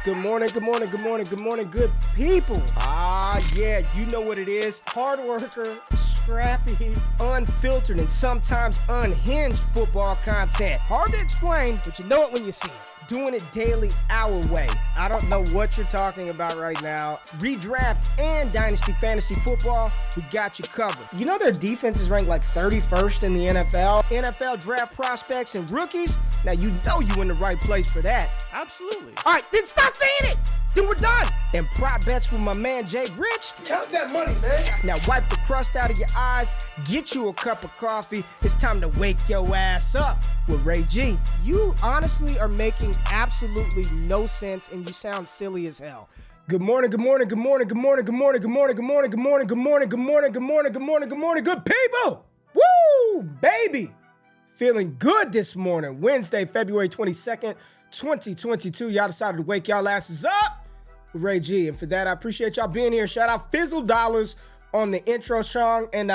Good morning, good morning, good morning, good morning, good people. Yeah, you know what it is. Hard worker, scrappy, unfiltered, and sometimes unhinged football content. Hard to explain, but you know it when you see it. Doing it daily, our way. I don't know what you're talking about right now. Redraft and Dynasty Fantasy Football, we got you covered. You know their defense is ranked like 31st in the NFL? NFL draft prospects and rookies? Now you know you in the right place for that. Absolutely. All right, then stop saying it. Then we're done. And prop bets with my man JRich. Count that money, man. Now wipe the crust out of your eyes. Get you a cup of coffee. It's time to wake your ass up with Ray G. You honestly are making absolutely no sense, and you sound silly as hell. Good morning, good morning, good morning, good morning, good morning, good morning, good morning, good morning, good morning, good morning, good morning, good morning, good morning, good people. Woo, baby. Feeling good this morning. Wednesday, February 22nd, 2022. Y'all decided to wake y'all asses up with Ray G. And for that, I appreciate y'all being here. Shout out Fizzle Dollars on the intro song and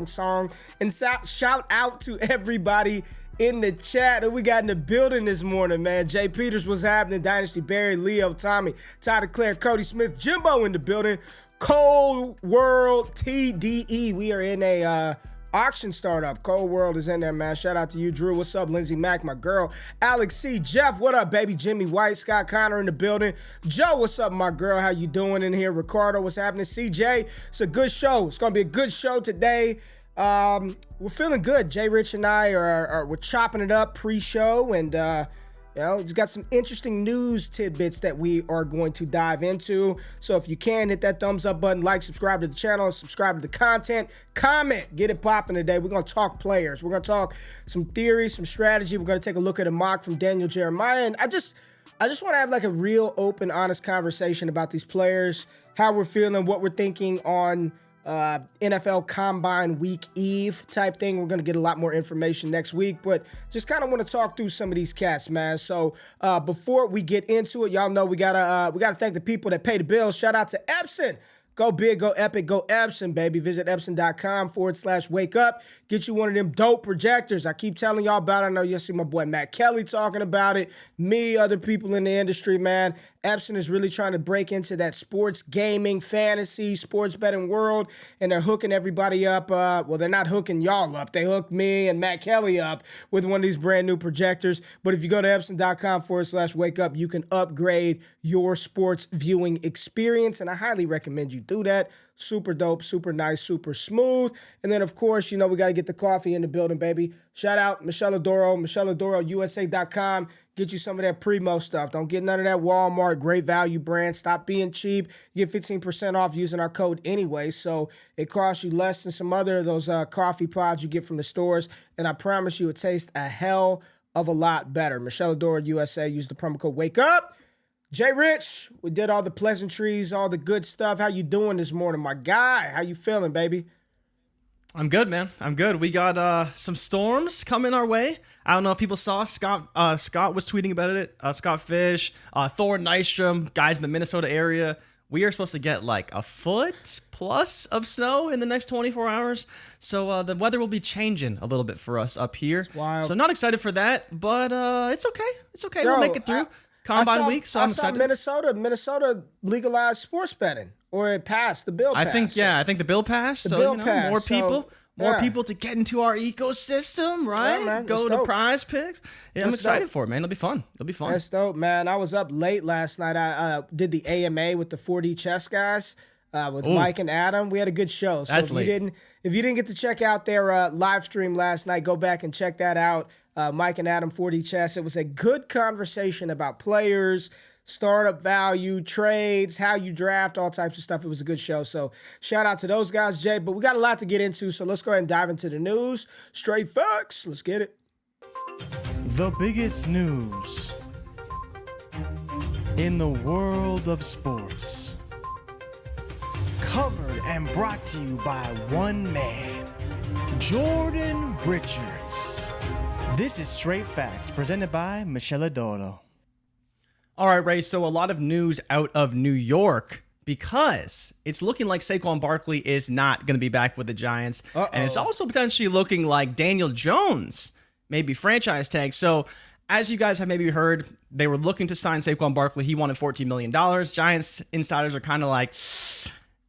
song. And shout out to everybody in the chat that we got in the building this morning, man. Jay Peters was happening. Dynasty Barry, Leo, Tommy, Tyler Claire, Cody Smith, Jimbo in the building. Cold World TDE. We are in a auction startup. Cold World is in there, man. Shout out to you, Drew. What's up, Lindsey Mack, my girl. Alex C. Jeff, what up, baby? Jimmy White, Scott Connor in the building. Joe, what's up, my girl? How you doing in here? Ricardo, what's happening? CJ, it's a good show. It's going to be a good show today. We're feeling good. JRich and I we're chopping it up pre-show, and it's got some interesting news tidbits that we are going to dive into. So if you can, hit that thumbs up button, like, subscribe to the channel, subscribe to the content, comment, get it popping today. We're going to talk players. We're going to talk some theories, some strategy. We're going to take a look at a mock from Daniel Jeremiah. And I just want to have like a real open, honest conversation about these players, how we're feeling, what we're thinking on NFL Combine Week Eve type thing. We're going to get a lot more information next week, but just kind of want to talk through some of these cats, man. So before we get into it, y'all know we gotta thank the people that pay the bills. Shout out to Epson. Go big, go epic, go Epson, baby. Visit Epson.com/wake up. Get you one of them dope projectors. I keep telling y'all about it. I know you'll see my boy Matt Kelly talking about it. Me, other people in the industry, man. Epson is really trying to break into that sports gaming, fantasy, sports betting world, and they're hooking everybody up. Well, they're not hooking y'all up. They hooked me and Matt Kelly up with one of these brand new projectors. But if you go to Epson.com/wake up, you can upgrade your sports viewing experience, and I highly recommend you do that. Super dope, super nice, super smooth. And then, of course, we got to get the coffee in the building, baby. Shout out Michelle Adoro, MichelleAdoroUSA.com. Get you some of that Primo stuff. Don't get none of that Walmart great value brand. Stop being cheap. You get 15% off using our code anyway. So it costs you less than some other of those coffee pods you get from the stores. And I promise you it tastes a hell of a lot better. Michelle Adoro USA. Use the promo code WAKE UP. JRich, we did all the pleasantries, all the good stuff. How you doing this morning, my guy? How you feeling, baby? I'm good, man. I'm good. We got some storms coming our way. I don't know if people saw. Scott was tweeting about it. Scott Fish, Thor Nystrom, guys in the Minnesota area. We are supposed to get like a foot plus of snow in the next 24 hours. So the weather will be changing a little bit for us up here. So not excited for that, but it's okay. It's okay. We'll make it through. Combine week, so I'm excited. Minnesota legalized sports betting, or it passed. The bill passed. I think the bill passed. The bill passed. More people to get into our ecosystem, right? Yeah, man, go to Prize Picks. Yeah, I'm excited for it, man. It'll be fun. That's dope, man. I was up late last night. I did the AMA with the 4D chess guys with Mike and Adam. We had a good show. So if you didn't get to check out their live stream last night, go back and check that out. Mike and Adam 4D Chess. It was a good conversation about players, startup value, trades, how you draft, all types of stuff. It was a good show. So shout out to those guys, Jay. But we got a lot to get into, so let's go ahead and dive into the news. Straight facts. Let's get it. The biggest news in the world of sports. Covered and brought to you by one man, Jordan Richards. This is Straight Facts, presented by Michelle Adoro. All right, Ray, so a lot of news out of New York because it's looking like Saquon Barkley is not going to be back with the Giants. And it's also potentially looking like Daniel Jones may be franchise tagged. So as you guys have maybe heard, they were looking to sign Saquon Barkley. He wanted $14 million. Giants insiders are kind of like,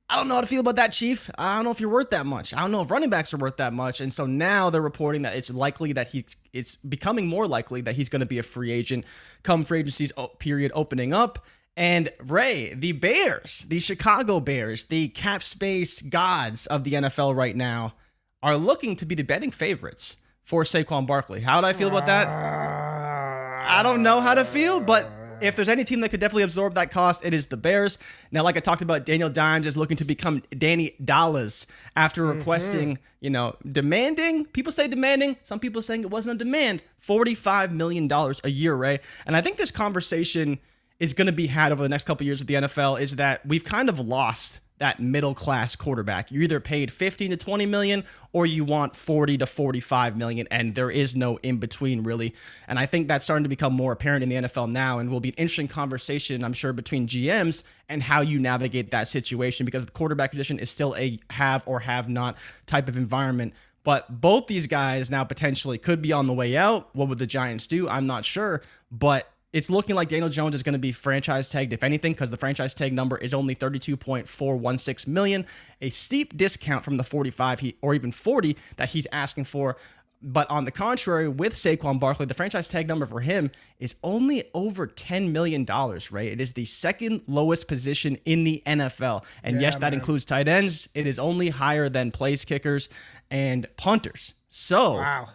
I don't know how to feel about that, Chief. I don't know if you're worth that much. I don't know if running backs are worth that much. And so now they're reporting that it's likely that it's becoming more likely that he's going to be a free agent come free agency's period opening up. And Ray, the Bears, the Chicago Bears, the cap space gods of the NFL right now are looking to be the betting favorites for Saquon Barkley. How do I feel about that? I don't know how to feel, but if there's any team that could definitely absorb that cost, it is the Bears. Now, like I talked about, Daniel Dimes is looking to become Danny Dallas after requesting, demanding. People say demanding. Some people saying it wasn't a demand. $45 million a year, Ray. And I think this conversation is going to be had over the next couple of years with the NFL is that we've kind of lost that middle class quarterback. You're either paid 15 to 20 million or you want 40 to 45 million, and there is no in between really. And I think that's starting to become more apparent in the NFL now, and will be an interesting conversation, I'm sure, between GMs and how you navigate that situation, because the quarterback position is still a have or have not type of environment. But both these guys now potentially could be on the way out. What would the Giants do? I'm not sure, but it's looking like Daniel Jones is going to be franchise tagged, if anything, because the franchise tag number is only $32.416 million, a steep discount from the 45 or even 40 that he's asking for. But on the contrary, with Saquon Barkley, the franchise tag number for him is only over $10 million, right? It is the second lowest position in the NFL. And yes, that includes tight ends. It is only higher than place kickers and punters. So wow.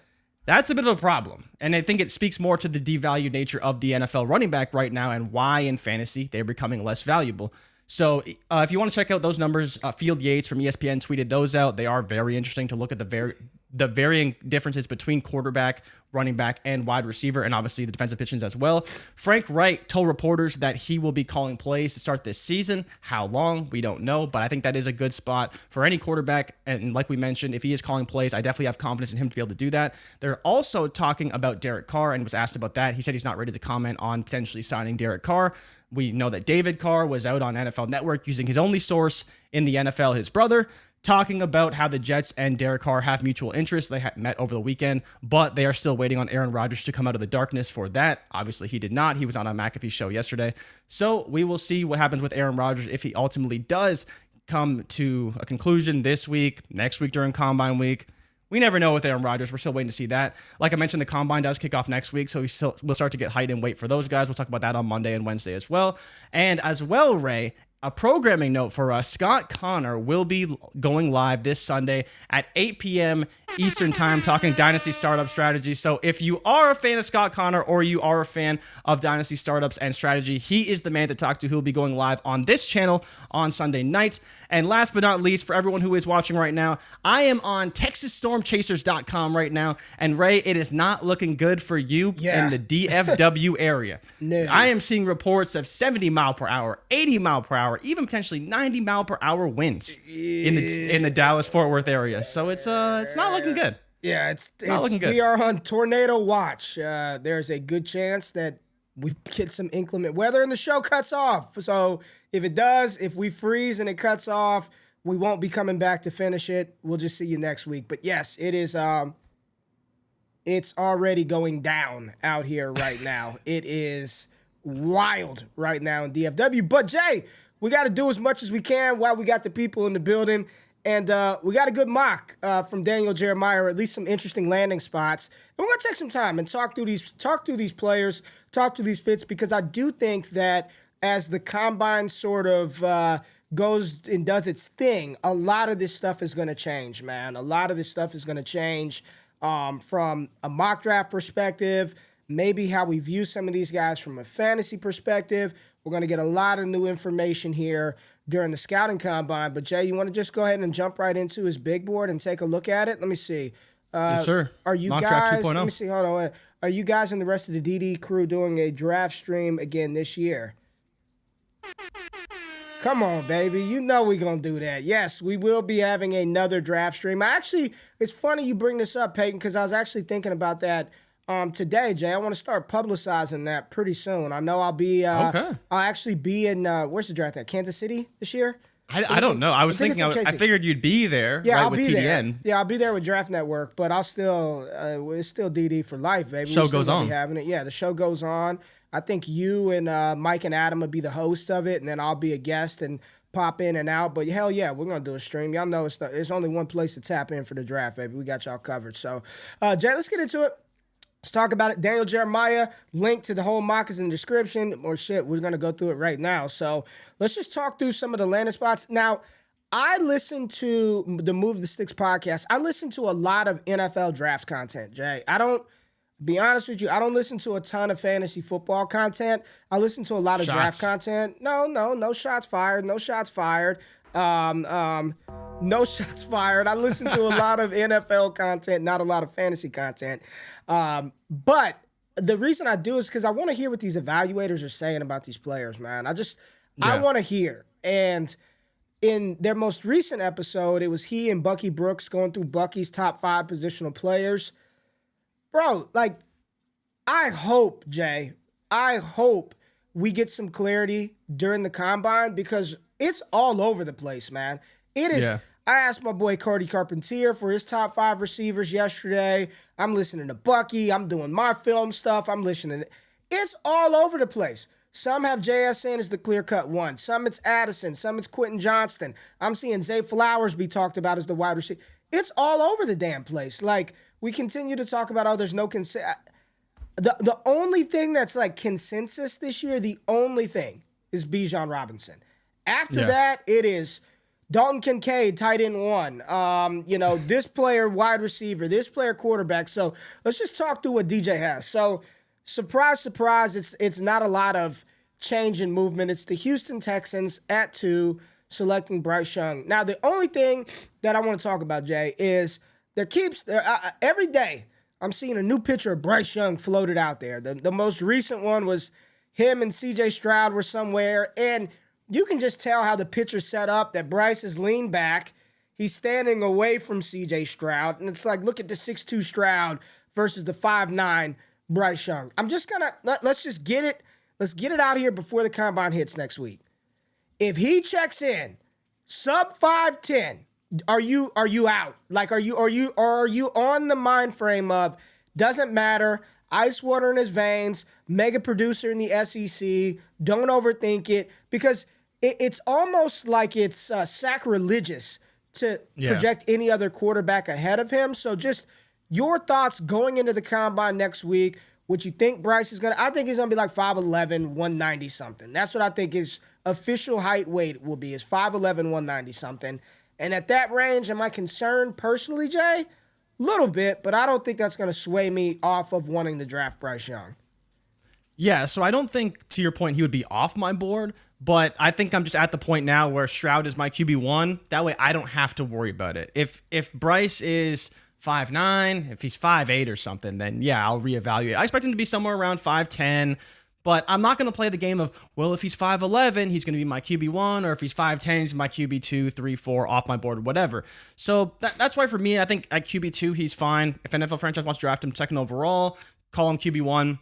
That's a bit of a problem. And I think it speaks more to the devalued nature of the NFL running back right now and why in fantasy they're becoming less valuable. So if you want to check out those numbers, Field Yates from ESPN tweeted those out. They are very interesting to look at the varying differences between quarterback, running back, and wide receiver, and obviously the defensive positions as well. Frank Wright told reporters that he will be calling plays to start this season. How long? We don't know, but I think that is a good spot for any quarterback. And like we mentioned, if he is calling plays, I definitely have confidence in him to be able to do that. They're also talking about Derek Carr, and was asked about that. He said he's not ready to comment on potentially signing Derek Carr. We know that David Carr was out on NFL Network using his only source in the NFL, his brother, talking about how the Jets and Derek Carr have mutual interests. They met over the weekend, but they are still waiting on Aaron Rodgers to come out of the darkness for that. Obviously, he did not. He was on a McAfee show yesterday. So we will see what happens with Aaron Rodgers if he ultimately does come to a conclusion this week, next week during Combine Week. We never know with Aaron Rodgers. We're still waiting to see that. Like I mentioned, the Combine does kick off next week, so we'll start to get height and weight for those guys. We'll talk about that on Monday and Wednesday as well. And as well, Ray, a programming note for us, Scott Connor will be going live this Sunday at 8 p.m. Eastern Time talking Dynasty Startup Strategy. So if you are a fan of Scott Connor or you are a fan of Dynasty Startups and Strategy, he is the man to talk to. He'll be going live on this channel on Sunday night. And last but not least, for everyone who is watching right now, I am on TexasStormChasers.com right now. And Ray, it is not looking good for you in the DFW area. No. I am seeing reports of 70 mile per hour, 80 mile per hour, even potentially 90 mile per hour winds in the Dallas-Fort Worth area. So it's not looking good. Yeah, it's not looking good. We are on tornado watch. There's a good chance that we get some inclement weather and the show cuts off. So if it does, if we freeze and it cuts off, we won't be coming back to finish it. We'll just see you next week. But yes, it is. It's already going down out here right now. It is wild right now in DFW. But Jay, we got to do as much as we can while we got the people in the building. And we got a good mock from Daniel Jeremiah, or at least some interesting landing spots. And we're going to take some time and talk through these players, talk through these fits, because I do think that as the Combine sort of goes and does its thing, a lot of this stuff is going to change, man. A lot of this stuff is going to change from a mock draft perspective, maybe how we view some of these guys from a fantasy perspective. We're going to get a lot of new information here during the scouting combine. But Jay, you want to just go ahead and jump right into his big board and take a look at it? Let me see. Yes, sir. Are you Mock guys? Draft 2.0. Let me see. Hold on. Are you guys and the rest of the DD crew doing a draft stream again this year? Come on, baby. You know we're going to do that. Yes, we will be having another draft stream. It's funny you bring this up, Peyton, because I was actually thinking about that today, Jay. I want to start publicizing that pretty soon. I know I'll be I'll actually be in where's the draft at? Kansas City this year? I don't know. I was thinking, I figured you'd be there, right, with TDN. There. Yeah, I'll be there with Draft Network, but I'll still, it's still DD for life, baby. Show goes on. Having it. Yeah, the show goes on. I think you and Mike and Adam will be the host of it, and then I'll be a guest and pop in and out. But hell yeah, we're going to do a stream. Y'all know it's only one place to tap in for the draft, baby. We got y'all covered. So, Jay, let's get into it. Let's talk about it. Daniel Jeremiah, link to the whole mock is in the description. Or shit, we're going to go through it right now. So let's just talk through some of the landing spots. Now, I listen to the Move the Sticks podcast. I listen to a lot of NFL draft content, Jay. Be honest with you, I don't listen to a ton of fantasy football content. I listen to a lot of draft content. No shots fired. No shots fired. No shots fired. I listen to a lot of NFL content, not a lot of fantasy content. But the reason I do is because I want to hear what these evaluators are saying about these players, man. I want to hear. And in their most recent episode, it was he and Bucky Brooks going through Bucky's top 5 positional players. Bro, like, I hope, Jay, we get some clarity during the combine because it's all over the place, man. It is. Yeah. I asked my boy Cody Carpentier for his top 5 receivers yesterday. I'm listening to Bucky. I'm doing my film stuff. I'm listening. It's all over the place. Some have JSN as the clear-cut one. Some it's Addison. Some it's Quentin Johnston. I'm seeing Zay Flowers be talked about as the wide receiver. It's all over the damn place. Like, we continue to talk about, there's no consensus. The only thing that's like consensus this year, the only thing is Bijan Robinson. After that, it is Dalton Kincaid, tight end 1. This player, wide receiver, this player, quarterback. So let's just talk through what DJ has. So surprise, surprise, it's not a lot of change in movement. It's the Houston Texans at 2 selecting Bryce Young. Now, the only thing that I want to talk about, Jay, is every day I'm seeing a new picture of Bryce Young floated out there. The most recent one was him and CJ Stroud were somewhere, and you can just tell how the picture's set up, that Bryce is leaned back. He's standing away from CJ Stroud, and it's like, look at the 6'2 Stroud versus the 5'9 Bryce Young. I'm just gonna, let's just get it. Let's get it out here before the combine hits next week. If he checks in sub 5'10", are you out? Like, are you on the mind frame of doesn't matter, ice water in his veins, mega producer in the SEC, don't overthink it, because it's almost like it's sacrilegious to project any other quarterback ahead of him. So just your thoughts going into the combine next week, what you think Bryce is going to, I think he's going to be like 5'11", 190 something. That's what I think his official height weight will be, is 5'11", 190 something. And at that range, am I concerned personally, Jay? A little bit, but I don't think that's going to sway me off of wanting to draft Bryce Young. Yeah, so I don't think, to your point, he would be off my board, but I think I'm just at the point now where Stroud is my QB1. That way I don't have to worry about it. If Bryce is 5'9", if he's 5'8" or something, then yeah, I'll reevaluate. I expect him to be somewhere around 5'10", but I'm not going to play the game of, well, if he's 5'11", he's going to be my QB1, or if he's 5'10", he's my QB2, 3, 4, off my board, whatever. So that's why for me, I think at QB2, he's fine. If NFL franchise wants to draft him second overall, call him QB1,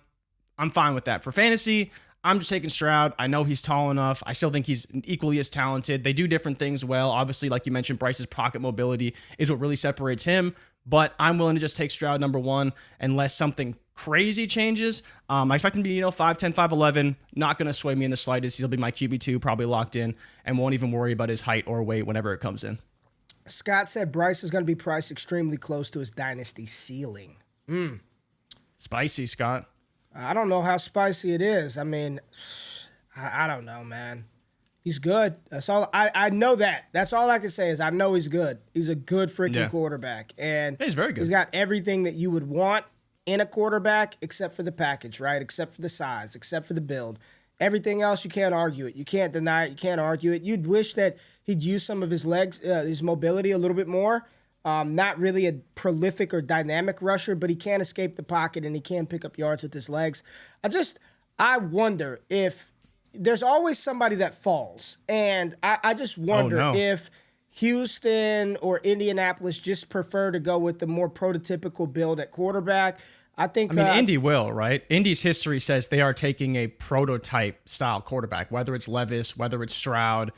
I'm fine with that. For fantasy, I'm just taking Stroud. I know he's tall enough. I still think he's equally as talented. They do different things well. Obviously, like you mentioned, Bryce's pocket mobility is what really separates him. But I'm willing to just take Stroud number 1 unless something crazy changes. I expect him to be, 5'10", 5'11". Not going to sway me in the slightest. He'll be my QB2, probably locked in, and won't even worry about his height or weight whenever it comes in. Scott said Bryce is going to be priced extremely close to his dynasty ceiling. Spicy, Scott. I don't know how spicy it is. I mean, I don't know, man. He's good. That's all. I know that. That's all I can say is I know he's good. He's a good freaking quarterback. And he's very good. He's got everything that you would want in a quarterback except for the package, right? Except for the size, except for the build. Everything else, you can't argue it. You can't deny it. You can't argue it. You'd wish that he'd use some of his legs, his mobility a little bit more. Not really a prolific or dynamic rusher, but he can't escape the pocket and he can pick up yards with his legs. I wonder if there's always somebody that falls. And I just wonder if Houston or Indianapolis just prefer to go with the more prototypical build at quarterback. I mean, Indy will, right? Indy's history says they are taking a prototype style quarterback, whether it's Levis, whether it's Stroud.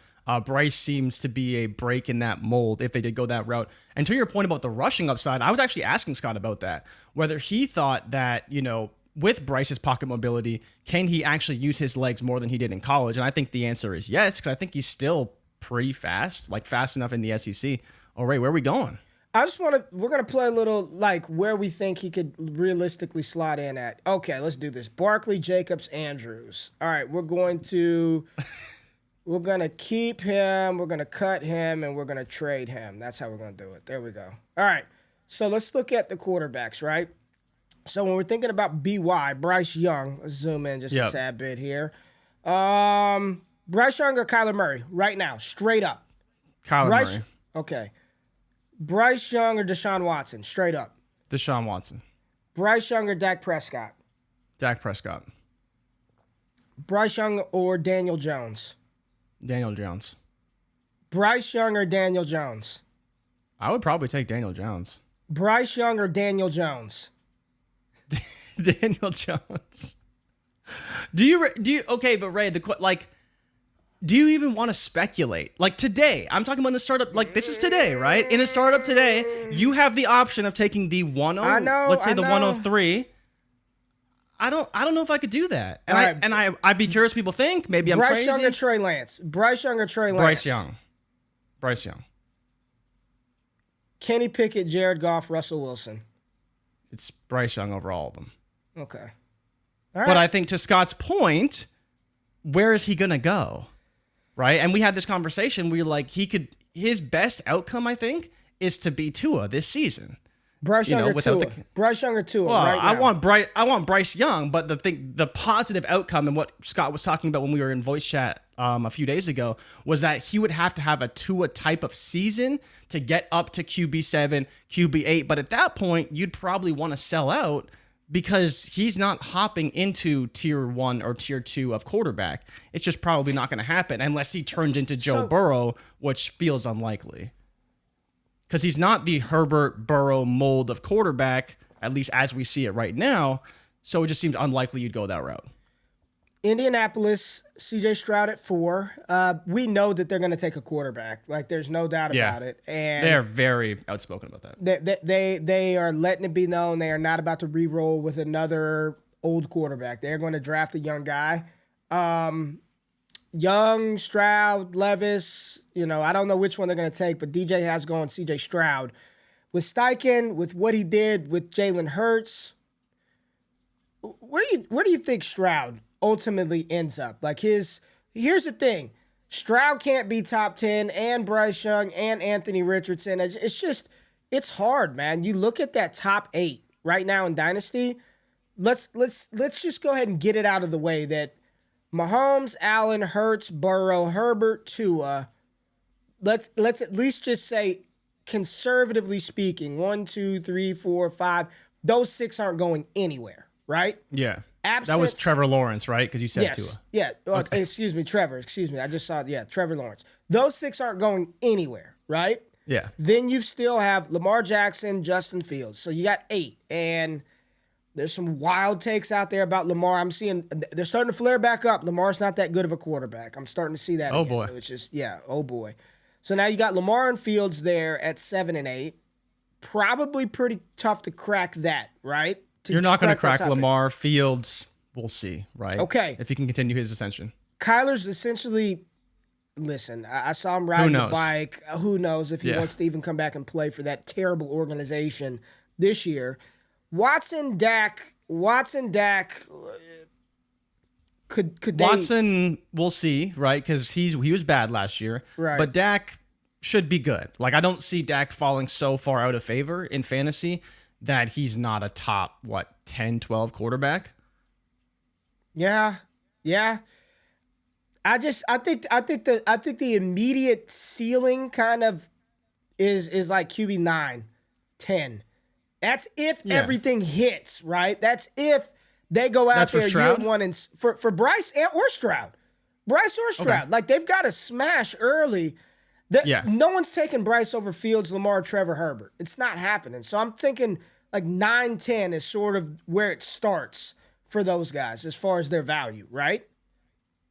Bryce seems to be a break in that mold if they did go that route. And to your point about the rushing upside, I was actually asking Scott about that, whether he thought that, with Bryce's pocket mobility, can he actually use his legs more than he did in college? And I think the answer is yes, because I think he's still pretty fast, like fast enough in the SEC. All right, where are we going? We're going to play a little like where we think he could realistically slot in at. Okay, let's do this. Barkley, Jacobs, Andrews. All right, we're going to keep him, we're going to cut him, and we're going to trade him. That's how we're going to do it. There we go. All right, so let's look at the quarterbacks, right? So when we're thinking about BY, Bryce Young, let's zoom in just a tad bit here. Bryce Young or Kyler Murray right now, straight up? Kyler Murray. Okay. Bryce Young or Deshaun Watson, straight up? Deshaun Watson. Bryce Young or Dak Prescott? Dak Prescott. Bryce Young or Daniel Jones? Daniel Jones. Bryce Young or Daniel Jones? I would probably take Daniel Jones. Bryce Young or Daniel Jones? Daniel Jones. Do you okay, but Ray, do you even want to speculate? Like today, I'm talking about a startup, like this is today, right? In a startup today, you have the option of taking the 103. Let's say the 103. I don't know if I could do that. And I'd be curious what people think. Maybe I'm crazy. Bryce Young or Trey Lance? Bryce Young or Trey Lance? Bryce Young. Kenny Pickett, Jared Goff, Russell Wilson. It's Bryce Young over all of them. Okay. All right. But I think to Scott's point, where is he going to go? Right? And we had this conversation where like his best outcome, I think, is to be Tua this season. Bryce Young or Tua? Bryce Young or Tua? Well, right now. I want Bryce Young, but the positive outcome and what Scott was talking about when we were in voice chat a few days ago was that he would have to have a Tua type of season to get up to QB7, QB8. But at that point, you'd probably want to sell out because he's not hopping into tier 1 or tier 2 of quarterback. It's just probably not going to happen unless he turns into Joe Burrow, which feels unlikely. Because he's not the Herbert Burrow mold of quarterback, at least as we see it right now. So it just seems unlikely you'd go that route. Indianapolis, CJ Stroud at 4. We know that they're going to take a quarterback. Like, there's no doubt about it. And they're very outspoken about that. They are letting it be known they are not about to re-roll with another old quarterback. They're going to draft a young guy. Young, Stroud, Levis, I don't know which one they're going to take, but DJ has gone CJ Stroud. With Steichen, with what he did with Jalen Hurts, where do you think Stroud ultimately ends up? Like here's the thing. Stroud can't be top 10 and Bryce Young and Anthony Richardson. It's hard, man. You look at that top 8 right now in Dynasty. Let's just go ahead and get it out of the way that Mahomes, Allen, Hurts, Burrow, Herbert, Tua. Let's at least just say, conservatively speaking, 1, 2, 3, 4, 5. Those 6 aren't going anywhere, right? Yeah. Absence, that was Trevor Lawrence, right? Because you said Tua. Yeah. Okay. Excuse me, Trevor. Excuse me. I just saw, Trevor Lawrence. Those 6 aren't going anywhere, right? Yeah. Then you still have Lamar Jackson, Justin Fields. So you got 8. And there's some wild takes out there about Lamar. I'm seeing they're starting to flare back up. Lamar's not that good of a quarterback. I'm starting to see that again, boy. Which is, oh boy. So now you got Lamar and Fields there at 7 and 8. Probably pretty tough to crack that, right? You're not going to crack Lamar. Fields, we'll see, right? Okay. If he can continue his ascension. Kyler's essentially, listen, I saw him riding the bike. Who knows if he wants to even come back and play for that terrible organization this year. Watson, Dak, could they... Watson, we'll see, right? Because he was bad last year. Right. But Dak should be good. Like, I don't see Dak falling so far out of favor in fantasy that he's not a top, 10, 12 quarterback. Yeah. I think the immediate ceiling kind of is like QB 9, 10. That's if everything hits, right? That's if they go out there year one and for Bryce or Stroud. Bryce or Stroud. Okay. Like, they've got to smash early. No one's taking Bryce over Fields, Lamar, Trevor, Herbert. It's not happening. So I'm thinking like 9, 10 is sort of where it starts for those guys as far as their value, right?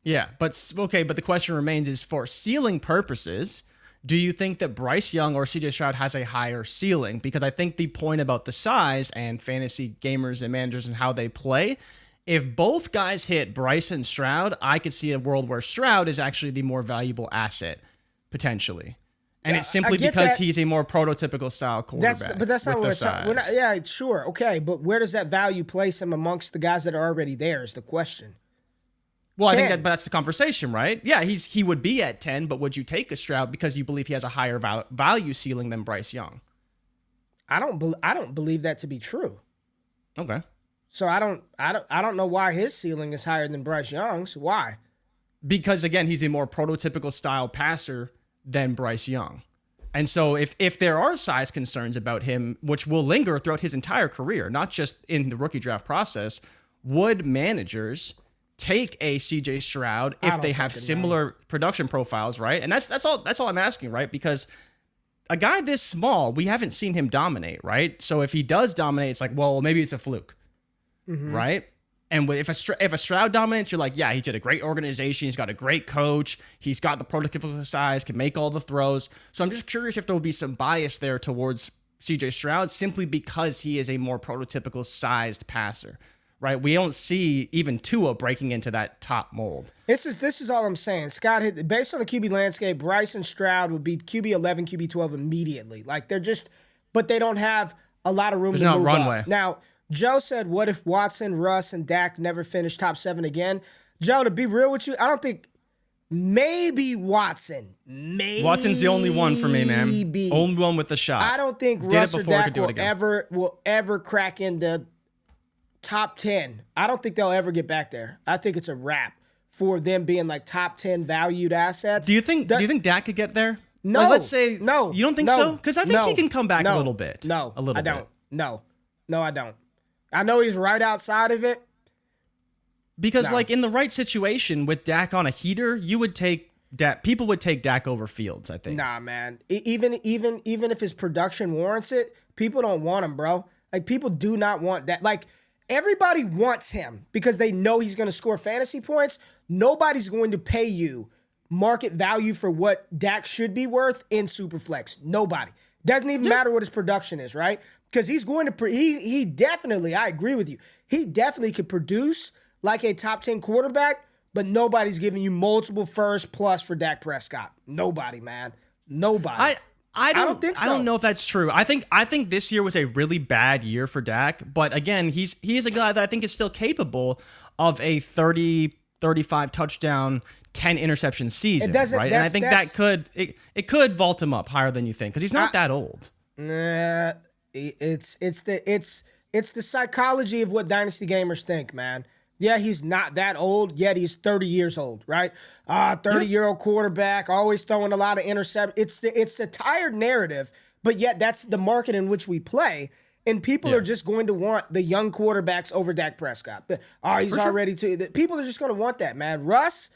Yeah, but okay, but the question remains is for ceiling purposes, do you think that Bryce Young or CJ Stroud has a higher ceiling? Because I think the point about the size and fantasy gamers and managers and how they play, if both guys hit Bryce and Stroud, I could see a world where Stroud is actually the more valuable asset, potentially. And it's simply because he's a more prototypical style quarterback. But that's not what we're talking. Yeah, sure. Okay, but where does that value place him amongst the guys that are already there is the question. Well, I think that's the conversation, right? Yeah, he would be at 10, but would you take a Stroud because you believe he has a higher value ceiling than Bryce Young? I don't believe that to be true. Okay. So I don't know why his ceiling is higher than Bryce Young's. Why? Because again, he's a more prototypical style passer than Bryce Young. And so if there are size concerns about him, which will linger throughout his entire career, not just in the rookie draft process, would managers take a CJ Stroud if they have similar production profiles, right? And that's all I'm asking, right? Because a guy this small, we haven't seen him dominate, right? So if he does dominate, it's like, well, maybe it's a fluke, right? And if a Stroud dominates, you're like, yeah, he's at a great organization. He's got a great coach. He's got the prototypical size, can make all the throws. So I'm just curious if there will be some bias there towards CJ Stroud simply because he is a more prototypical sized passer. Right, we don't see even Tua breaking into that top mold. This is all I'm saying. Scott, based on the QB landscape, Bryce and Stroud would be QB 11, QB 12 immediately. Like but they don't have a lot of room to move up. Now, Joe said, "What if Watson, Russ, and Dak never finish top 7 again?" Joe, to be real with you, I don't think. Maybe Watson. Maybe Watson's the only one for me, man. Only one with the shot. I don't think Russ or Dak will ever crack into top 10. I don't think they'll ever get back there. I think it's a wrap for them being like top 10 valued assets. Do you think Dak could get there? No. Like, let's say no. You don't think so? Because I think he can come back a little bit. No, a little I don't. No, I don't. I know he's right outside of it. Because like in the right situation with Dak on a heater, you would take Dak. People would take Dak over Fields, I think. Nah, man. Even if his production warrants it, people don't want him, bro. Like people do not want that. Like everybody wants him because they know he's going to score fantasy points. Nobody's going to pay you market value for what Dak should be worth in SuperFlex. Nobody. Doesn't even matter what his production is, right? Because he's going to he definitely, I agree with you. He definitely could produce like a top 10 quarterback, but nobody's giving you multiple first plus for Dak Prescott. Nobody, man. Nobody. I don't think so. I don't know if that's true. I think this year was a really bad year for Dak, but again, he is a guy that I think is still capable of a 30, 35 touchdown, 10 interception season, right? And I think it could vault him up higher than you think because he's not that old. Nah, it's the psychology of what dynasty gamers think, man. Yeah, he's not that old, yet he's 30 years old, right? 30-year-old quarterback, always throwing a lot of interceptions. It's the tired narrative, but yet that's the market in which we play. And people are just going to want the young quarterbacks over Dak Prescott. He's already too. People are just going to want that, man. Russ,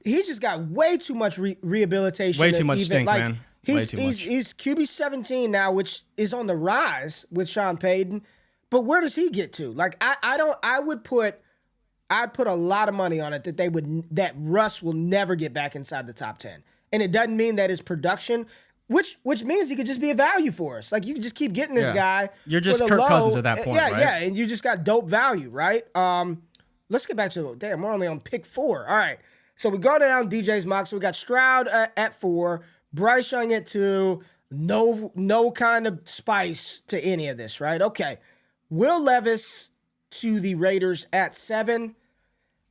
he's just got way too much rehabilitation. Way too much stink, man. He's QB 17 now, which is on the rise with Sean Payton. But where does he get to? Like, I'd put a lot of money on it that Russ will never get back inside the top 10. And it doesn't mean that his production, which means he could just be a value for us. Like you can just keep getting this guy. You're just Kirk Cousins at that point, right? Yeah, and you just got dope value, right? Let's get back to we're only on pick 4. All right. So we go down DJ's mock. So we got Stroud at 4, Bryce Young at 2, no kind of spice to any of this, right? Okay. Will Levis to the Raiders at 7.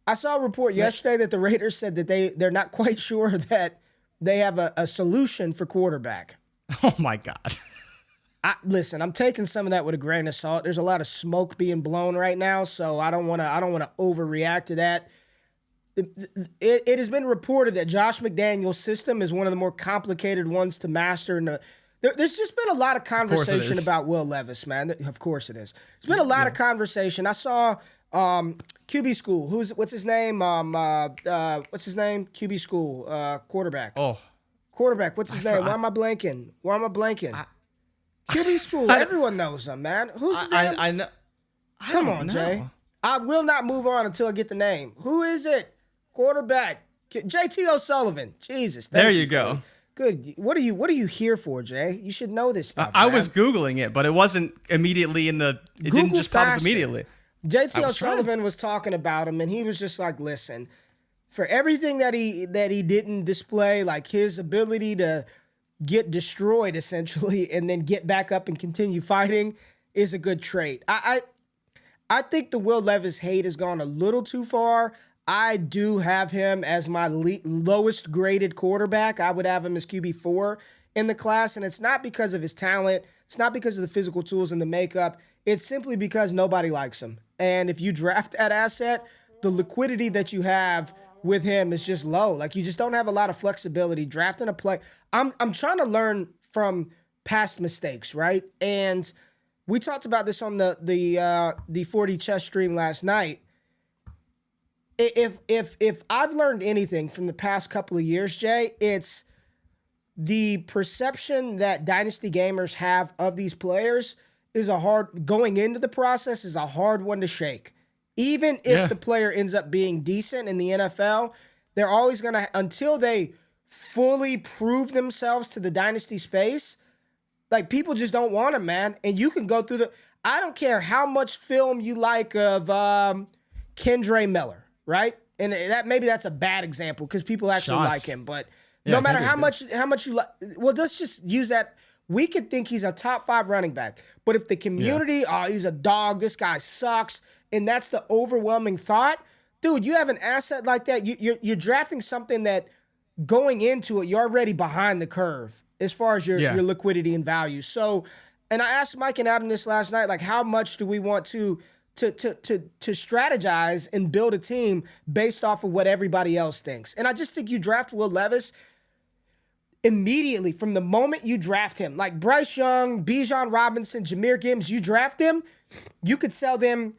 I saw a report yesterday that the Raiders said that they're not quite sure that they have a solution for quarterback. Oh my God. Listen, I'm taking some of that with a grain of salt. There's a lot of smoke being blown right now, so I don't want to overreact to that. It has been reported that Josh McDaniel's system is one of the more complicated ones to master. And there's just been a lot of conversation about Will Levis, man. Of course it is. There's been a lot of conversation. I saw QB School. What's his name? QB School, quarterback. Quarterback. What's his name? Why am I blanking? QB School. Everyone knows him, man. Who's his name? I know. Come on, Jay. I will not move on until I get the name. Who is it? Quarterback. JT O'Sullivan. Jesus. There you go. Good. What are you here for, Jay? You should know this stuff. I was Googling it, but it wasn't immediately in the. It Google didn't just pop up faster. immediately. JT O'Sullivan was talking about him, and he was just like, listen, for everything that he didn't display, like his ability to get destroyed essentially and then get back up and continue fighting is a good trait. I think the Will Levis hate has gone a little too far. I do have him as my lowest graded quarterback. I would have him as QB4 in the class, and it's not because of his talent. It's not because of the physical tools and the makeup. It's simply because nobody likes him. And if you draft that asset, the liquidity that you have with him is just low. Like, you just don't have a lot of flexibility. Drafting a play. I'm trying to learn from past mistakes, right? And we talked about this on the 4D chess stream last night. If I've learned anything from the past couple of years, Jay, it's the perception that dynasty gamers have of these players is going into the process is a hard one to shake. Even if the player ends up being decent in the NFL, they're always going to, until they fully prove themselves to the dynasty space, like, people just don't want them, man. And you can go through I don't care how much film you like of Kendre Miller. Right? And maybe that's a bad example because people actually like him. But no matter how much you like, well, let's just use that. We could think he's a top 5 running back. But if the community, he's a dog, this guy sucks, and that's the overwhelming thought, dude, you have an asset like that. You're drafting something that going into it, you're already behind the curve as far as your liquidity and value. So, and I asked Mike and Adam this last night, like, how much do we want to strategize and build a team based off of what everybody else thinks? And I just think you draft Will Levis immediately from the moment you draft him. Like Bryce Young, Bijan Robinson, Jahmyr Gibbs, you draft them, you could sell them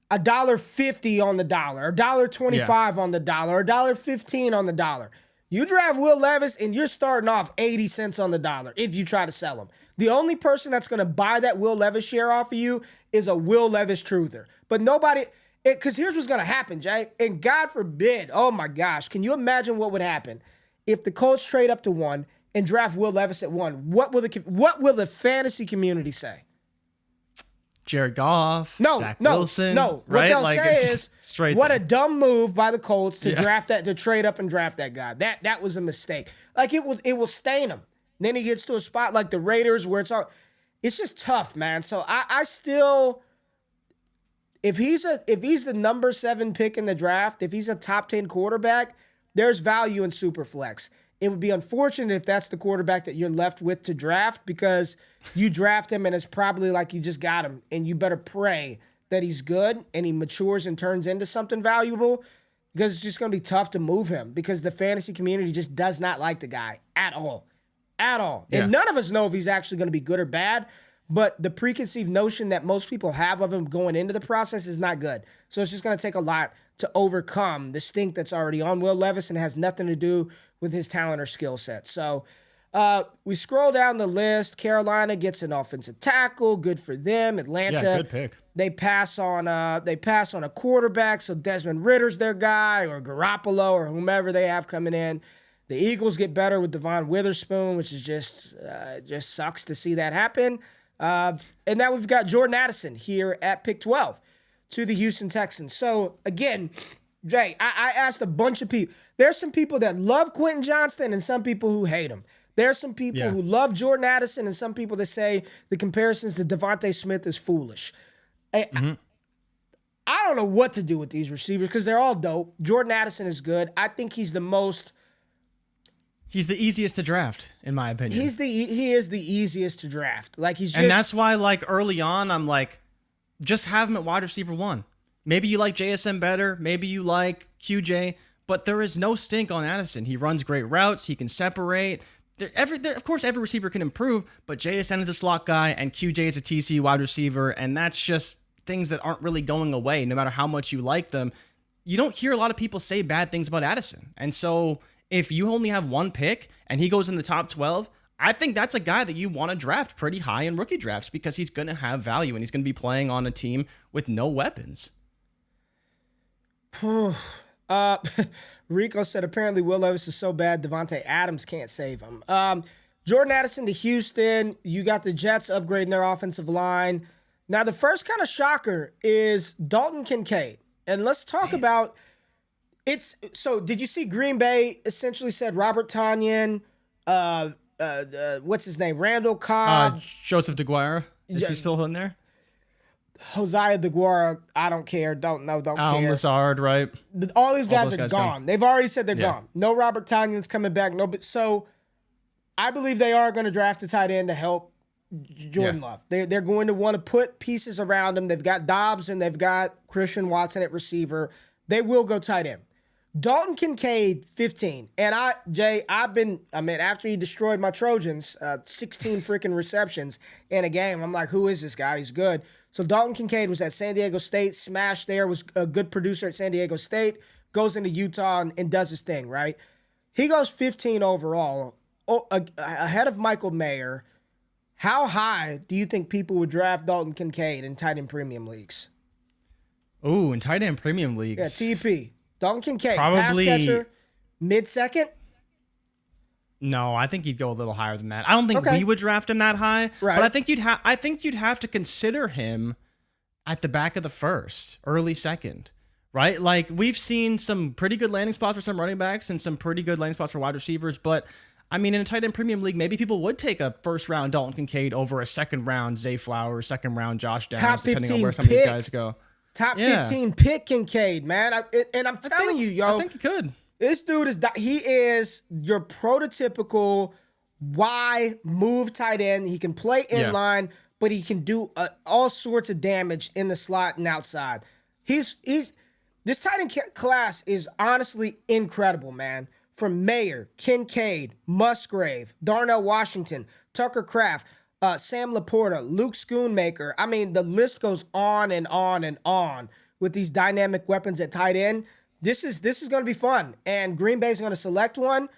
$1.50 on the dollar, $1.25 on the dollar, $1.15 on the dollar. You draft Will Levis and you're starting off 80 cents on the dollar if you try to sell him. The only person that's going to buy that Will Levis share off of you is a Will Levis truther. But nobody, because here's what's going to happen, Jay. And God forbid, oh my gosh, can you imagine what would happen if the Colts trade up to 1 and draft Will Levis at 1? What will the fantasy community say? Jared Goff, Zach Wilson. No. Right? What they'll say is, what a dumb move by the Colts to draft that, to trade up and draft that guy. That was a mistake. Like, it will stain him. And then he gets to a spot like the Raiders where it's just tough, man. So I still, if he's the number 7 pick in the draft, if he's a top 10 quarterback, there's value in SilverFlex. It would be unfortunate if that's the quarterback that you're left with to draft, because you draft him and it's probably like you just got him, and you better pray that he's good and he matures and turns into something valuable, because it's just going to be tough to move him because the fantasy community just does not like the guy at all. At all. Yeah. And none of us know if he's actually going to be good or bad, but the preconceived notion that most people have of him going into the process is not good. So it's just going to take a lot to overcome the stink that's already on Will Levis and has nothing to do with his talent or skill set. So we scroll down the list. Carolina gets an offensive tackle. Good for them. Atlanta, good pick. They pass on a quarterback, so Desmond Ritter's their guy, or Garoppolo, or whomever they have coming in. The Eagles get better with Devon Witherspoon, which is just sucks to see that happen. And now we've got Jordan Addison here at pick 12 to the Houston Texans. So, again, Jay, I asked a bunch of people. There's some people that love Quentin Johnston and some people who hate him. There's some people who love Jordan Addison and some people that say the comparisons to Devontae Smith is foolish. I don't know what to do with these receivers because they're all dope. Jordan Addison is good. I think he's the easiest to draft, in my opinion. He is the easiest to draft. Like, he's just, and that's why, like, early on, I'm like, just have him at wide receiver 1. Maybe you like JSN better. Maybe you like QJ, but there is no stink on Addison. He runs great routes. He can separate. Of course, every receiver can improve, but JSN is a slot guy and QJ is a TCU wide receiver, and that's just things that aren't really going away, no matter how much you like them. You don't hear a lot of people say bad things about Addison, and so if you only have 1 pick and he goes in the top 12, I think that's a guy that you want to draft pretty high in rookie drafts because he's going to have value and he's going to be playing on a team with no weapons. Rico said apparently Will Levis is so bad Devontae Adams can't save him. Jordan Addison to Houston. You got the Jets upgrading their offensive line. Now, the first kind of shocker is Dalton Kincaid. And let's talk about it's. So, did you see Green Bay essentially said Robert Tonyan, what's his name? Randall Cobb. Joseph DeGuara. Is he still in there? Hosea DeGuara, I don't care. Don't care. Lazard, right? All these guys are gone. They've already said they're gone. No Robert Tonyan's coming back. No, but so I believe they are going to draft a tight end to help Jordan Love. They're going to want to put pieces around him. They've got Dobbs and they've got Christian Watson at receiver. They will go tight end. Dalton Kincaid, 15. And after he destroyed my Trojans, 16 freaking receptions in a game, I'm like, who is this guy? He's good. So Dalton Kincaid was at San Diego State, smashed there, was a good producer at San Diego State, goes into Utah and does his thing, right? He goes 15 overall, ahead of Michael Mayer. How high do you think people would draft Dalton Kincaid in tight end premium leagues? Ooh, in tight end premium leagues. Yeah, TP. Dalton Kincaid, probably pass catcher, mid-second? No, I think you'd go a little higher than that. I don't think we would draft him that high, right. But I think you'd have to consider him at the back of the first, early second, right? Like we've seen some pretty good landing spots for some running backs and some pretty good landing spots for wide receivers, but I mean, in a tight end premium league, maybe people would take a first round Dalton Kincaid over a second round Zay Flowers, second round Josh Downs, depending on where some of these guys go. Top 15 pick Kincaid, man. I'm telling you, yo. I think he could. This dude is your prototypical Y move tight end. He can play inline, but he can do all sorts of damage in the slot and outside. This tight end class is honestly incredible, man. From Mayer, Kincaid, Musgrave, Darnell Washington, Tucker Kraft, Sam Laporta, Luke Schoonmaker. I mean, the list goes on and on and on with these dynamic weapons at tight end. This is going to be fun, and Green Bay's going to select one.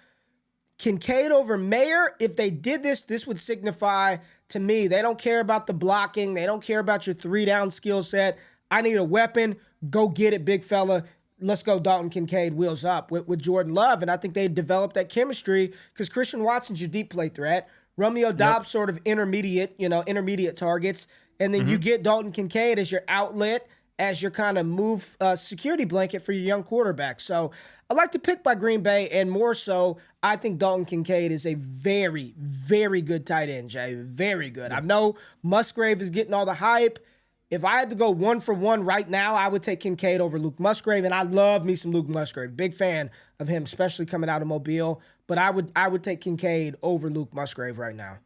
Kincaid over Mayer. If they did this would signify to me they don't care about the blocking. They don't care about your 3-down skill set. I need a weapon. Go get it, big fella. Let's go Dalton Kincaid, wheels up with Jordan Love. And I think they developed that chemistry because Christian Watson's your deep play threat. Romeo Dobbs sort of intermediate targets. And then you get Dalton Kincaid as your outlet, as your kind of move security blanket for your young quarterback. So I like the pick by Green Bay, and more so, I think Dalton Kincaid is a very, very good tight end, Jay. Very good. I know Musgrave is getting all the hype. If I had to go 1-for-1 right now, I would take Kincaid over Luke Musgrave, and I love me some Luke Musgrave. Big fan of him, especially coming out of Mobile. But I would take Kincaid over Luke Musgrave right now.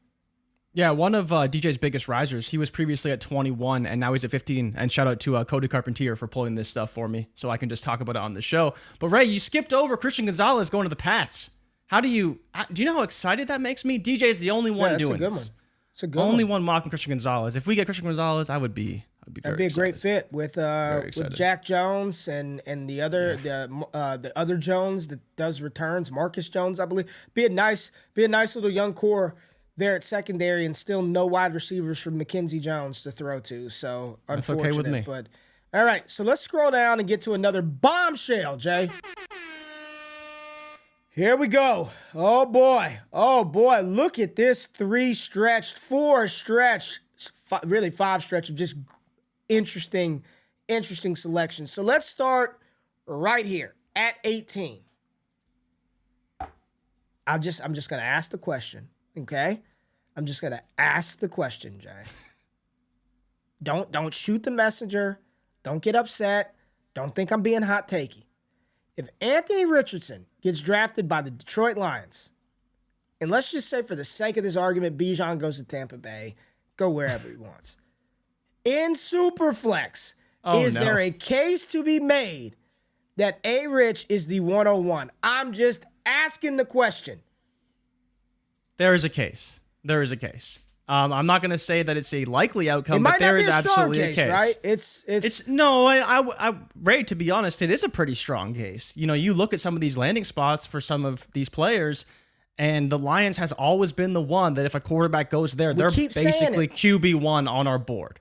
Yeah, one of DJ's biggest risers. He was previously at 21, and now he's at 15. And shout out to Cody Carpentier for pulling this stuff for me, so I can just talk about it on the show. But Ray, you skipped over Christian Gonzalez going to the Pats. Do you know how excited that makes me? DJ is the only one doing this. It's a good only one mocking Christian Gonzalez. If we get Christian Gonzalez, I'd be very excited. Great fit with Jack Jones and the other Jones that does returns, Marcus Jones, I believe. Be a nice little young core there at secondary, and still no wide receivers for Mackenzie Jones to throw to. So that's unfortunate. okay with me. But all right, so let's scroll down and get to another bombshell, Jay. Here we go. Oh boy. Look at this 4 stretch, really 5 stretch of just interesting selections. So let's start right here at 18. I'm just gonna ask the question, okay? I'm just gonna ask the question, Jay. Don't shoot the messenger. Don't get upset. Don't think I'm being hot takey. If Anthony Richardson gets drafted by the Detroit Lions, and let's just say for the sake of this argument, Bijan goes to Tampa Bay, go wherever he wants. In SilverFlex, there a case to be made that JRich is the 101? I'm just asking the question. There is a case. I'm not going to say that it's a likely outcome, but there is absolutely a case. Right? Ray, to be honest, it is a pretty strong case. You know, you look at some of these landing spots for some of these players, and the Lions has always been the one that if a quarterback goes there, they're basically QB1 on our board.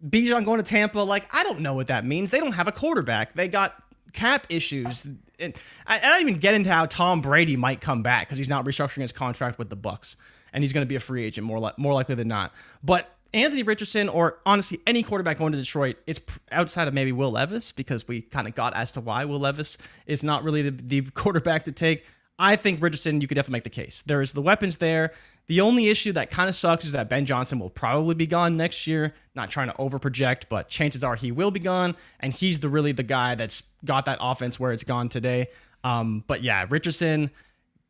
Bijan going to Tampa, I don't know what that means. They don't have a quarterback. They got cap issues. And I don't even get into how Tom Brady might come back because he's not restructuring his contract with the Bucs, and he's going to be a free agent more likely than not. But Anthony Richardson, or honestly any quarterback going to Detroit, is outside of maybe Will Levis, because we kind of got as to why Will Levis is not really the quarterback to take. I think Richardson, you could definitely make the case. There is the weapons there. The only issue that kind of sucks is that Ben Johnson will probably be gone next year. Not trying to overproject, but chances are he will be gone, and he's really the guy that's got that offense where it's gone today. But yeah, Richardson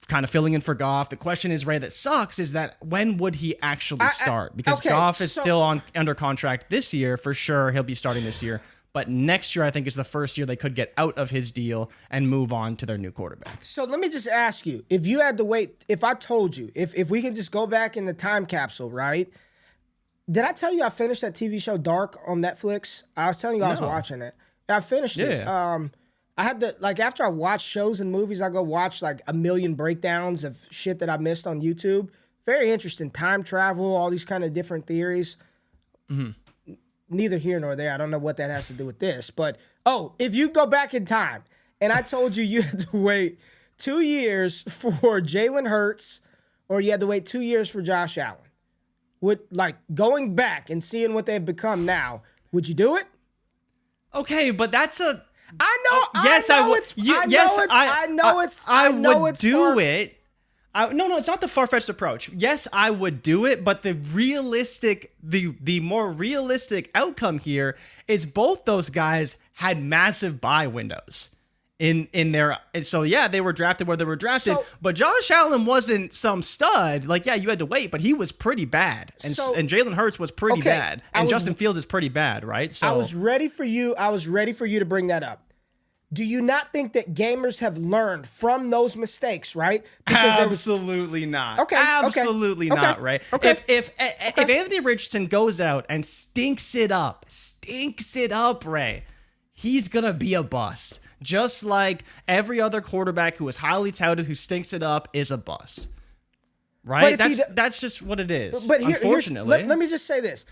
kind of filling in for Goff. The question is, Ray, that sucks is that when would he actually start? Because Goff is still under contract this year. For sure, he'll be starting this year. But next year, I think, is the first year they could get out of his deal and move on to their new quarterback. So let me just ask you, if you had to wait, if I told you, if we could just go back in the time capsule, right? Did I tell you I finished that TV show Dark on Netflix? I was telling you I was watching it. I finished it. I had to, like, after I watch shows and movies, I go watch like a million breakdowns of shit that I missed on YouTube. Very interesting. Time travel, all these kind of different theories. Neither here nor there. I don't know what that has to do with this. But, if you go back in time and I told you had to wait 2 years for Jalen Hurts or you had to wait 2 years for Josh Allen, going back and seeing what they've become now, would you do it? Okay, but that's a... I would do it. No, it's not the far-fetched approach. Yes, I would do it, but the more realistic outcome here is both those guys had massive buy windows in their. So yeah, they were drafted where they were drafted, but Josh Allen wasn't some stud. Like, yeah, you had to wait, but he was pretty bad, and Jalen Hurts was pretty bad, and Justin Fields is pretty bad, right? So I was ready for you to bring that up. Do you not think that gamers have learned from those mistakes, right? Because absolutely not. Okay. Absolutely not, right? Okay. If Anthony Richardson goes out and stinks it up, Ray, he's going to be a bust. Just like every other quarterback who is highly touted who stinks it up is a bust. Right? That's just what it is, but unfortunately. Let me just say this.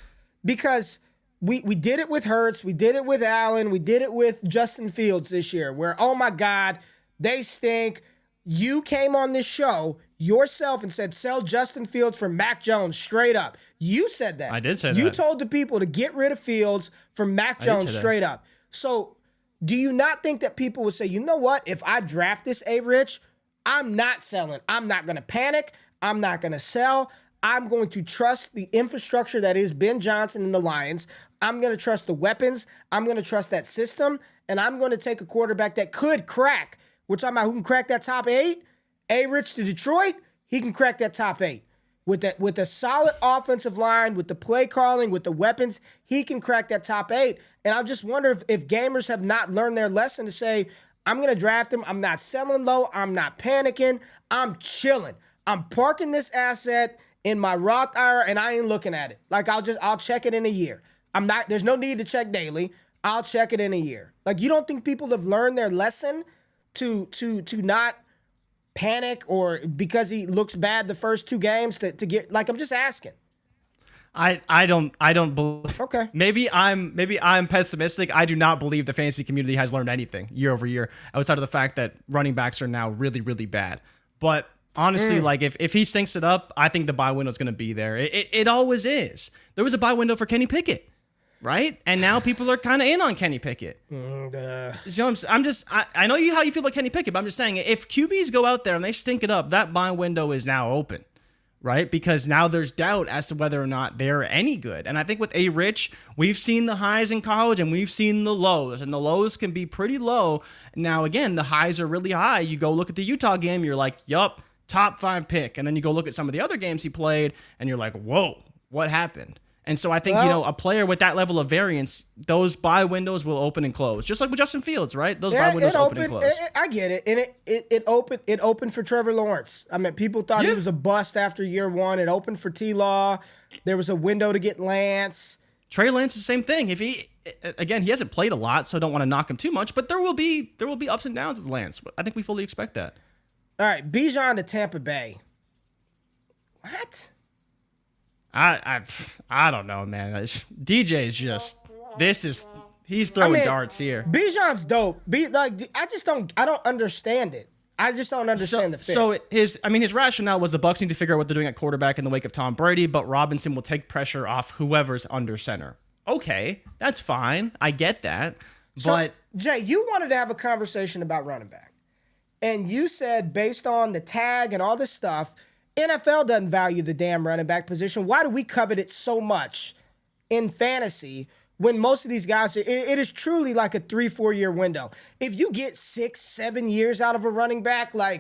Because we did it with Hurts, we did it with Allen, we did it with Justin Fields this year, where, oh my God, they stink. You came on this show yourself and said, sell Justin Fields for Mac Jones straight up. You said that. I did say that. You told the people to get rid of Fields for Mac Jones straight up. So do you not think that people would say, you know what, if I draft this A-Rich, I'm not selling. I'm not going to panic. I'm not going to sell. I'm going to trust the infrastructure that is Ben Johnson and the Lions. I'm going to trust the weapons. I'm going to trust that system. And I'm going to take a quarterback that could crack. We're talking about who can crack that top 8. A-Rich to Detroit, he can crack that top 8. With a solid offensive line, with the play calling, with the weapons, he can crack that top 8. And I just wonder if gamers have not learned their lesson to say, I'm going to draft him. I'm not selling low. I'm not panicking. I'm chilling. I'm parking this asset in my Roth IRA, and I ain't looking at it. Like, I'll check it in a year. There's no need to check daily. I'll check it in a year. Like, you don't think people have learned their lesson to not panic, or because he looks bad the first 2 games to get, like, I'm just asking. I don't believe. Okay. Maybe I'm pessimistic. I do not believe the fantasy community has learned anything year over year, outside of the fact that running backs are now really, really bad. But honestly, like, if he stinks it up, I think the buy window is going to be there. It always is. There was a buy window for Kenny Pickett, right? And now people are kind of in on Kenny Pickett. So I know how you feel about Kenny Pickett, but I'm just saying, if QBs go out there and they stink it up, that buy window is now open, right? Because now there's doubt as to whether or not they're any good. And I think with A-Rich, we've seen the highs in college and we've seen the lows, and the lows can be pretty low. Now, again, the highs are really high. You go look at the Utah game, you're like, yup, top 5 pick. And then you go look at some of the other games he played and you're like, whoa, what happened? And so I think, a player with that level of variance, those buy windows will open and close. Just like with Justin Fields, right? Those buy windows open and close. I get it. And it opened for Trevor Lawrence. I mean, people thought he was a bust after year 1. It opened for T-Law. There was a window to get Lance. Trey Lance is the same thing. He hasn't played a lot, so I don't want to knock him too much, but there will be ups and downs with Lance. I think we fully expect that. All right, Bijan to Tampa Bay. What? I don't know, man. DJ's just He's throwing darts here. Bijan's dope. I don't understand it. I just don't understand the fit. So his rationale was the Bucs need to figure out what they're doing at quarterback in the wake of Tom Brady, but Robinson will take pressure off whoever's under center. Okay, that's fine. I get that. But Jay, you wanted to have a conversation about running back. And you said based on the tag and all this stuff, NFL doesn't value the damn running back position. Why do we covet it so much in fantasy when most of these guys, it is truly like a 3-4 year window. If you get 6-7 years out of a running back, which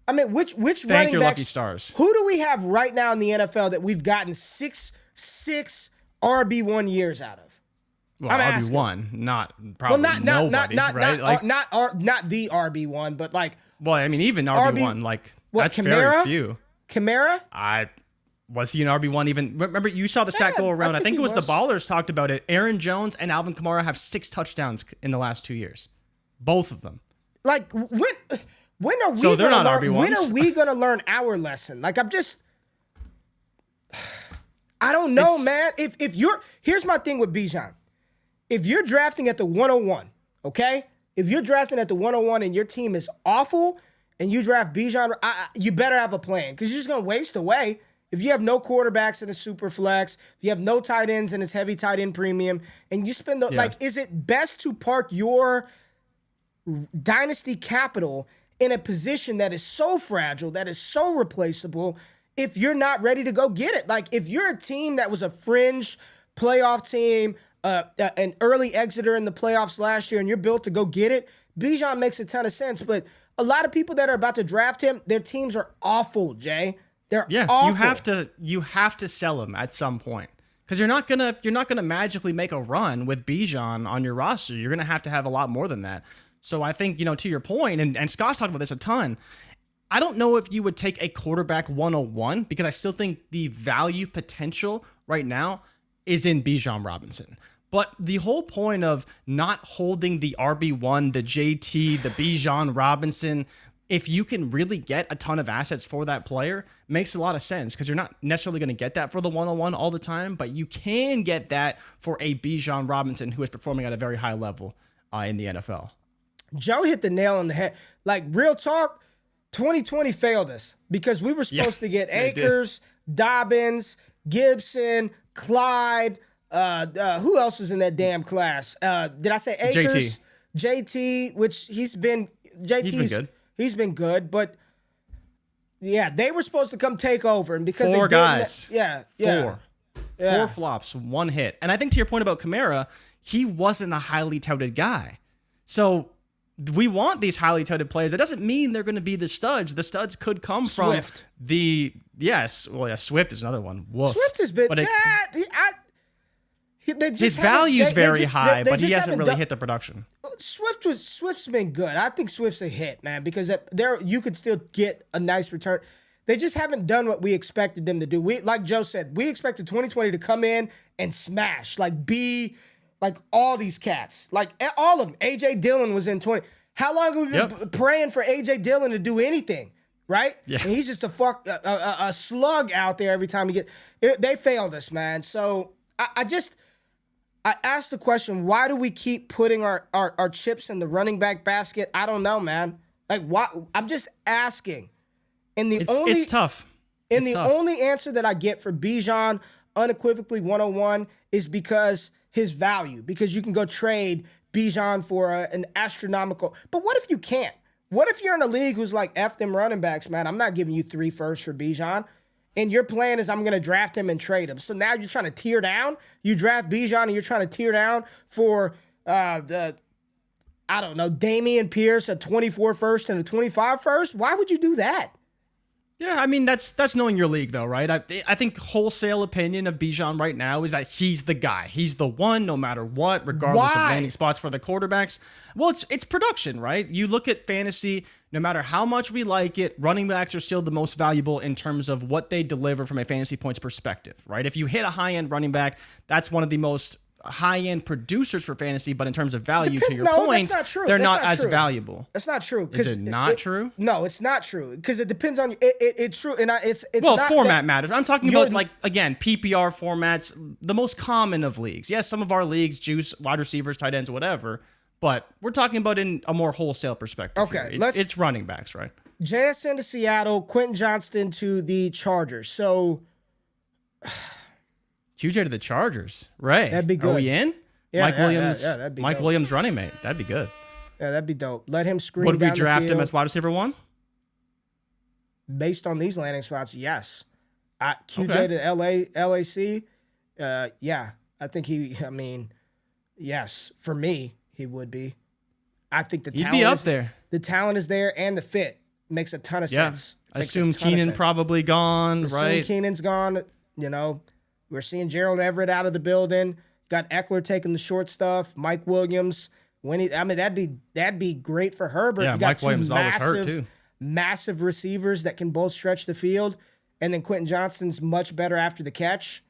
thank running your backs, lucky stars. Who do we have right now in the NFL that we've gotten six RB1 years out of? Well, RB1, not probably nobody, right? Not the RB1, but like. Well, I mean, even RB1, that's Kamara? very few. Kamara? Was he an RB1 even? Remember, you saw the stat go around. I think it was the Ballers talked about it. Aaron Jones and Alvin Kamara have 6 touchdowns in the last 2 years. Both of them. Like, when are we so they're not RB1s. When are we going to learn our lesson? Like, I don't know, man. Here's my thing with Bijan. If you're drafting at the 101, okay? If you're drafting at the 101 and your team is awful and you draft Bijan, you better have a plan because you're just going to waste away. If you have no quarterbacks in a super flex, if you have no tight ends in his heavy tight end premium, and you spend is it best to park your dynasty capital in a position that is so fragile, that is so replaceable, if you're not ready to go get it? Like, if you're a team that was a fringe playoff team, an early exiter in the playoffs last year, and you're built to go get it, Bijan makes a ton of sense. But a lot of people that are about to draft him, their teams are awful, Jay. They're awful. You have to sell him at some point because you're not gonna magically make a run with Bijan on your roster. You're gonna have to have a lot more than that. So I think, to your point, and Scott's talked about this a ton. I don't know if you would take a quarterback 101 because I still think the value potential right now is in Bijan Robinson. But the whole point of not holding the RB1, the JT, the Bijan Robinson, if you can really get a ton of assets for that player, makes a lot of sense because you're not necessarily going to get that for the 101 all the time, but you can get that for a Bijan Robinson who is performing at a very high level in the NFL. Joe hit the nail on the head. Like, real talk, 2020 failed us because we were supposed to get Akers, Dobbins, Gibson, Clyde. Who else was in that damn class? Did I say Akers? JT, which he's been good. He's been good, but yeah, they were supposed to come take over, and because 4 guys, four flops, 1 hit. And I think to your point about Kamara, he wasn't a highly touted guy, so we want these highly touted players. It doesn't mean they're going to be the studs. The studs could come Swift. from Swift is another one. Woof. Swift has been. His value's very high, but he hasn't really hit the production. Swift's been good. I think Swift's a hit, man, because you could still get a nice return. They just haven't done what we expected them to do. Like Joe said, we expected 2020 to come in and smash, be like all these cats, like all of them. A.J. Dillon was in 20. How long have we been praying for A.J. Dillon to do anything, right? Yeah. And he's just a slug out there every time he they failed us, man. So I asked the question, why do we keep putting our chips in the running back basket? I don't know, man. Like, why? I'm just asking. And it's tough. Only answer that I get for Bijan unequivocally 101 is because his value, because you can go trade Bijan for an astronomical. But what if you can't? What if you're in a league who's like, F them running backs, man? I'm not giving you 3 firsts for Bijan. And your plan is I'm going to draft him and trade him. So now you're trying to tear down. You draft Bijan and you're trying to tear down for Dameon Pierce, a 24 first and a 25 first. Why would you do that? Yeah, I mean, that's knowing your league, though, right? I think wholesale opinion of Bijan right now is that he's the guy. He's the one, no matter what, regardless of landing spots for the quarterbacks. Well, it's production, right? You look at fantasy, no matter how much we like it, running backs are still the most valuable in terms of what they deliver from a fantasy points perspective, right? If you hit a high-end running back, that's one of the most high-end producers for fantasy, but in terms of value, Depends. to your No, point, that's not true. they're That's not not as true. valuable. That's not true. Is it not true? No, it's not true because it depends on it's true, and it's Well, not format matters. I'm talking about, like, again, PPR formats, the most common of leagues. Yes, some of our leagues juice wide receivers, tight ends, whatever, but we're talking about in a more whole-sale perspective. Okay, here. It's running backs, right? JSN to Seattle, Quentin Johnston to the Chargers. So QJ to the Chargers, right? That'd be good. Are we in? Yeah, Mike Williams, that'd be Mike dope. Williams running mate. That'd be good. Yeah, that'd be dope. Let him screen Would we down the draft him field. as wide receiver 1? Based on these landing spots, yes. QJ Okay. to LAC, yeah. I think yes. For me, he would be. I think the He'd talent be up is, there. The talent is there, and the fit makes a ton of Yeah. sense. I Makes a assume ton of Keenan sense. probably gone, Assume right? Keenan's gone. You know, we're seeing Gerald Everett out of the building. Got Eckler taking the short stuff. Mike Williams. That'd be great for Herbert. Yeah, You got Mike Williams always hurt, too. Massive receivers that can both stretch the field, and then Quentin Johnston's much better after the catch.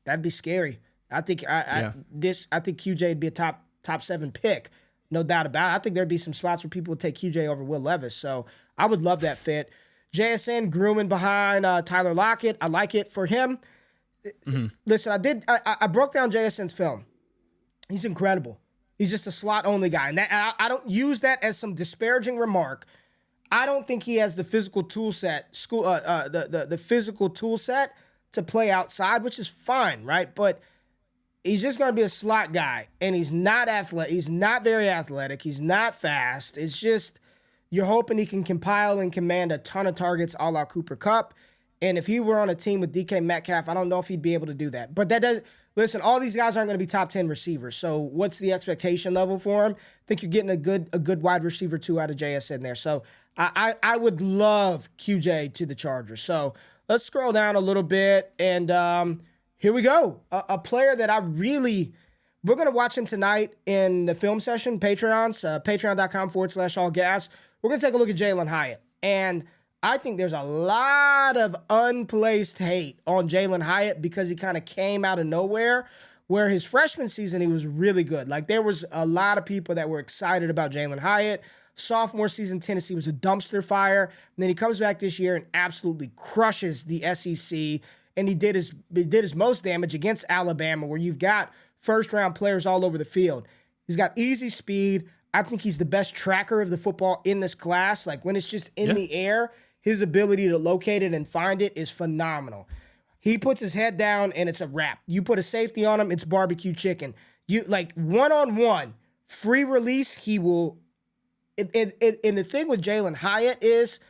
That'd be scary. I think I think QJ would be a top 7 pick, no doubt about it. I think there'd be some spots where people would take QJ over Will Levis. So I would love that fit. JSN grooming behind Tyler Lockett. I like it for him. Mm-hmm. Listen, I broke down JSN's film. He's incredible. He's just a slot-only guy. And I don't use that as some disparaging remark. I don't think he has the physical tool set, the physical tool set to play outside, which is fine, right? But he's just going to be a slot guy, and he's not athletic. He's not very athletic. He's not fast. It's just you're hoping he can compile and command a ton of targets a la Cooper Kupp. And if he were on a team with DK Metcalf, I don't know if he'd be able to do that. But that does. Listen, all these guys aren't going to be top 10 receivers. So what's the expectation level for him? I think you're getting a good wide receiver 2 out of JSN there. So I would love QJ to the Chargers. So let's scroll down a little bit. And here we go. A player that we're going to watch him tonight in the film session, Patreons, patreon.com/allgas. We're going to take a look at Jalen Hyatt. And I think there's a lot of unplaced hate on Jalen Hyatt because he kind of came out of nowhere, where his freshman season, he was really good. Like, there was a lot of people that were excited about Jalen Hyatt. Sophomore season, Tennessee was a dumpster fire. And then he comes back this year and absolutely crushes the SEC. And he did his most damage against Alabama, where you've got first-round players all over the field. He's got easy speed. I think he's the best tracker of the football in this class. Like, when it's just in the air, his ability to locate it and find it is phenomenal. He puts his head down and it's a wrap. You put a safety on him, it's barbecue chicken. You like one-on-one, free release, he will. And the thing with Jalen Hyatt is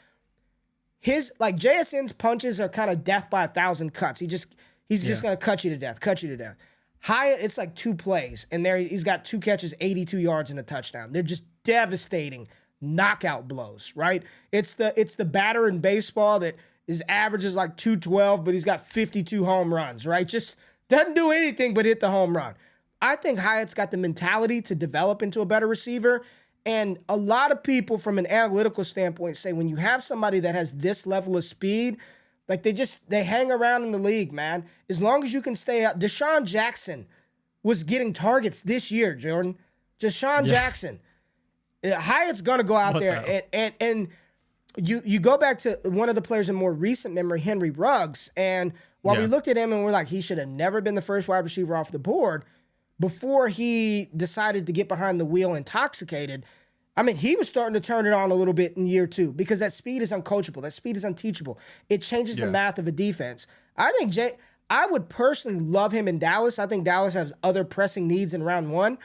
JSN's punches are kind of death by 1,000 cuts. He's just gonna cut you to death. Hyatt, it's like 2 plays, and there he's got 2 catches, 82 yards, and a touchdown. They're just devastating knockout blows, right? It's the batter in baseball that his average is like 212, but he's got 52 home runs, right? Just doesn't do anything but hit the home run. I think Hyatt's got the mentality to develop into a better receiver, and a lot of people from an analytical standpoint say when you have somebody that has this level of speed, like they hang around in the league, man. As long as you can stay out. Deshaun Jackson was getting targets this year, Jordan. Jackson. Hyatt's going to go out there and you go back to one of the players in more recent memory, Henry Ruggs, and while we looked at him and we're like, he should have never been the first wide receiver off the board before he decided to get behind the wheel intoxicated. I mean, he was starting to turn it on a little bit in year 2 because that speed is uncoachable. That speed is unteachable. It changes the math of a defense. I would personally love him in Dallas. I think Dallas has other pressing needs in round 1,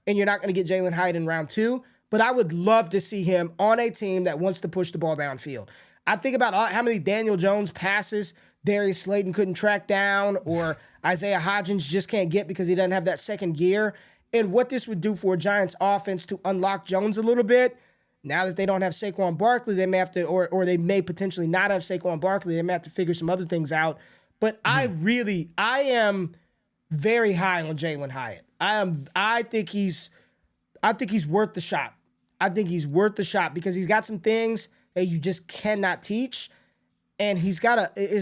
and you're not going to get Jalen Hyatt in round 2. But I would love to see him on a team that wants to push the ball downfield. I think about how many Daniel Jones passes Darius Slayton couldn't track down, or Isaiah Hodgins just can't get because he doesn't have that second gear. And what this would do for a Giants offense to unlock Jones a little bit. Now that they don't have Saquon Barkley, they may have to, or they may potentially not have Saquon Barkley. They may have to figure some other things out. But I am very high on Jalen Hyatt. I think he's worth the shot. I think he's worth the shot because he's got some things that you just cannot teach. And his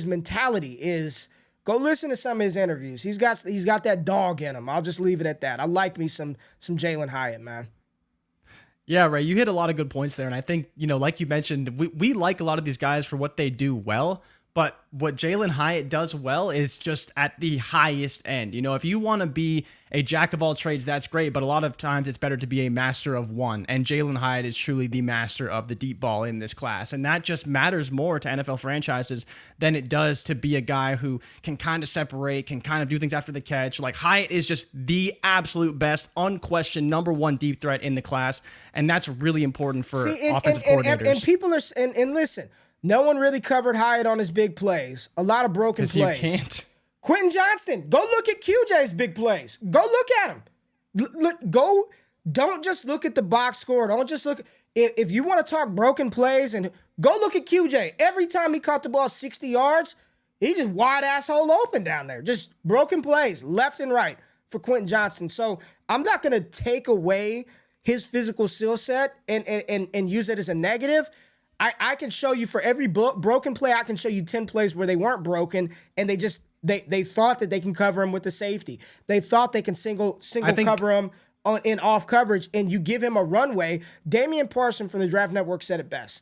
mentality is Go listen to some of his interviews. He's got that dog in him. I'll just leave it at that. I like me some Jalen Hyatt, man. Yeah, Ray, you hit a lot of good points there. And I think, like you mentioned, we like a lot of these guys for what they do well. But what Jalen Hyatt does well is just at the highest end. If you want to be a jack of all trades, that's great. But a lot of times it's better to be a master of one. And Jalen Hyatt is truly the master of the deep ball in this class. And that just matters more to NFL franchises than it does to be a guy who can kind of separate, can kind of do things after the catch. Like Hyatt is just the absolute best, unquestioned number one deep threat in the class. And that's really important for offensive coordinators. And people are, and listen, no one really covered Hyatt on his big plays. A lot of broken plays. You can't. Quentin Johnston, go look at QJ's big plays. Go look at him. Go. Don't just look at the box score. Don't just look. If you want to talk broken plays, and go look at QJ. Every time he caught the ball 60 yards, he just wide asshole open down there. Just broken plays left and right for Quentin Johnston. So I'm not going to take away his physical skill set and use it as a negative. I can show you for every broken play, I can show you 10 plays where they weren't broken and they thought that they can cover him with the safety. They thought they can single cover him in off coverage, and you give him a runway. Damian Parson from the Draft Network said it best.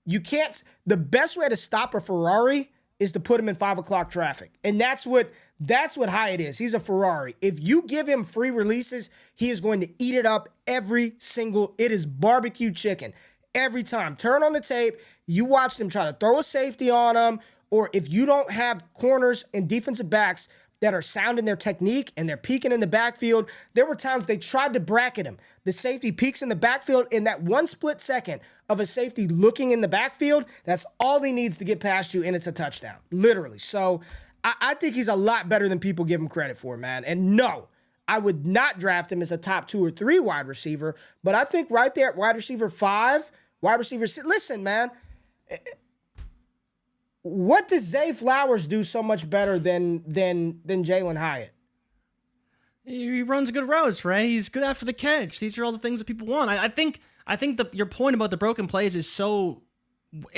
The best way to stop a Ferrari is to put him in 5 o'clock traffic. And that's what Hyatt is. He's a Ferrari. If you give him free releases, he is going to eat it up it is barbecue chicken. Every time. Turn on the tape. You watch them try to throw a safety on him, or if you don't have corners and defensive backs that are sound in their technique and they're peeking in the backfield, there were times they tried to bracket him. The safety peeks in the backfield. In that one split second of a safety looking in the backfield, that's all he needs to get past you, and it's a touchdown. Literally. So I think he's a lot better than people give him credit for, man. And no, I would not draft him as a top 2 or 3 wide receiver, but I think right there at wide receiver 5, wide receiver, listen, man, what does Zay Flowers do so much better than Jalen Hyatt? He runs good routes, Ray. He's good after the catch. These are all the things that people want. I think your point about the broken plays is so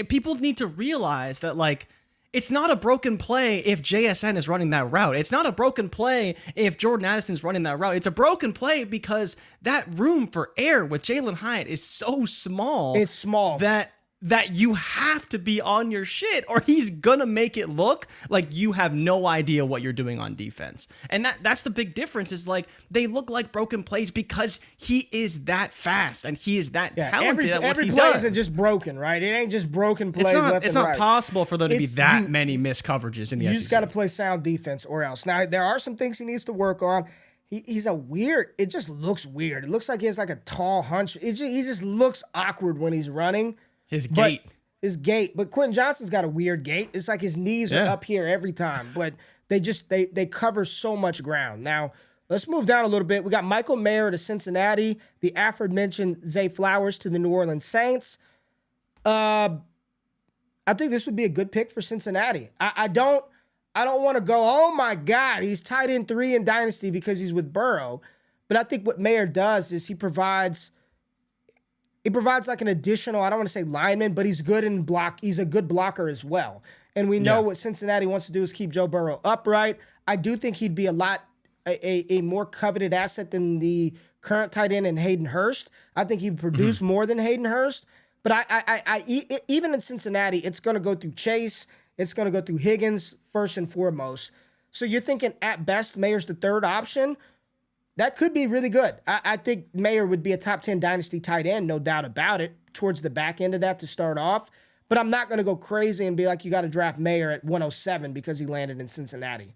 people need to realize that, like, it's not a broken play if JSN is running that route. It's not a broken play if Jordan Addison's running that route. It's a broken play because that room for error with Jalen Hyatt is so small. It's small. That you have to be on your shit, or he's gonna make it look like you have no idea what you're doing on defense. And that's the big difference, is like they look like broken plays because he is that fast and he is that talented at what he does. Every play isn't just broken, right? It ain't just broken plays left It's and not right. possible for there to be that many missed coverages in the SEC. You just got to play sound defense or else. Now, there are some things he needs to work on. He's a weird, it just looks weird. It looks like he has like a tall hunch. He just looks awkward when he's running. His gait. But Quentin Johnston's got a weird gait. It's like his knees are up here every time. But they cover so much ground. Now, let's move down a little bit. We got Michael Mayer to Cincinnati, the aforementioned Zay Flowers to the New Orleans Saints. I think this would be a good pick for Cincinnati. I don't want to go, oh my God, he's tight end 3 in Dynasty because he's with Burrow. But I think what Mayer does is he provides like an additional, I don't want to say lineman, but he's good in block. He's a good blocker as well. And we know what Cincinnati wants to do is keep Joe Burrow upright. I do think he'd be a more coveted asset than the current tight end in Hayden Hurst. I think he'd produce more than Hayden Hurst. But even in Cincinnati, it's going to go through Chase. It's going to go through Higgins first and foremost. So you're thinking at best Mayer's the third option. That could be really good. I think Mayer would be a top 10 dynasty tight end, no doubt about it, towards the back end of that to start off. But I'm not going to go crazy and be like, you got to draft Mayer at 107 because he landed in Cincinnati.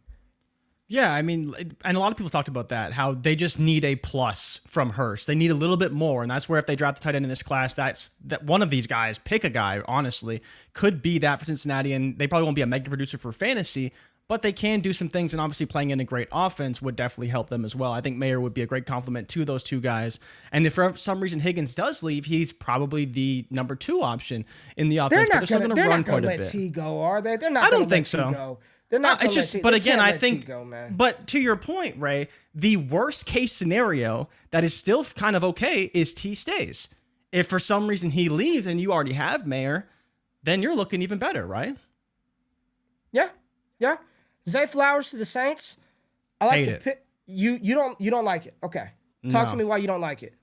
Yeah, I mean, and a lot of people talked about that, how they just need a plus from Hurst. They need a little bit more, and that's where if they draft the tight end in this class, that one of these guys, pick a guy, honestly, could be that for Cincinnati, and they probably won't be a mega producer for fantasy, but they can do some things, and obviously playing in a great offense would definitely help them as well. I think Mayer would be a great complement to those two guys. And if for some reason Higgins does leave, he's probably the number 2 option in the offense. But they're still going to run quite a bit. They're not going to let T go, are they? They're not. I don't think so. Go. They're not. It's just, but again, I think. But to your point, Ray, the worst case scenario that is still kind of okay is T stays. If for some reason he leaves and you already have Mayer, then you're looking even better, right? Yeah. Zay Flowers to the Saints. I like Hate the it. pick. You don't like it. Okay. Talk to me why you don't like it.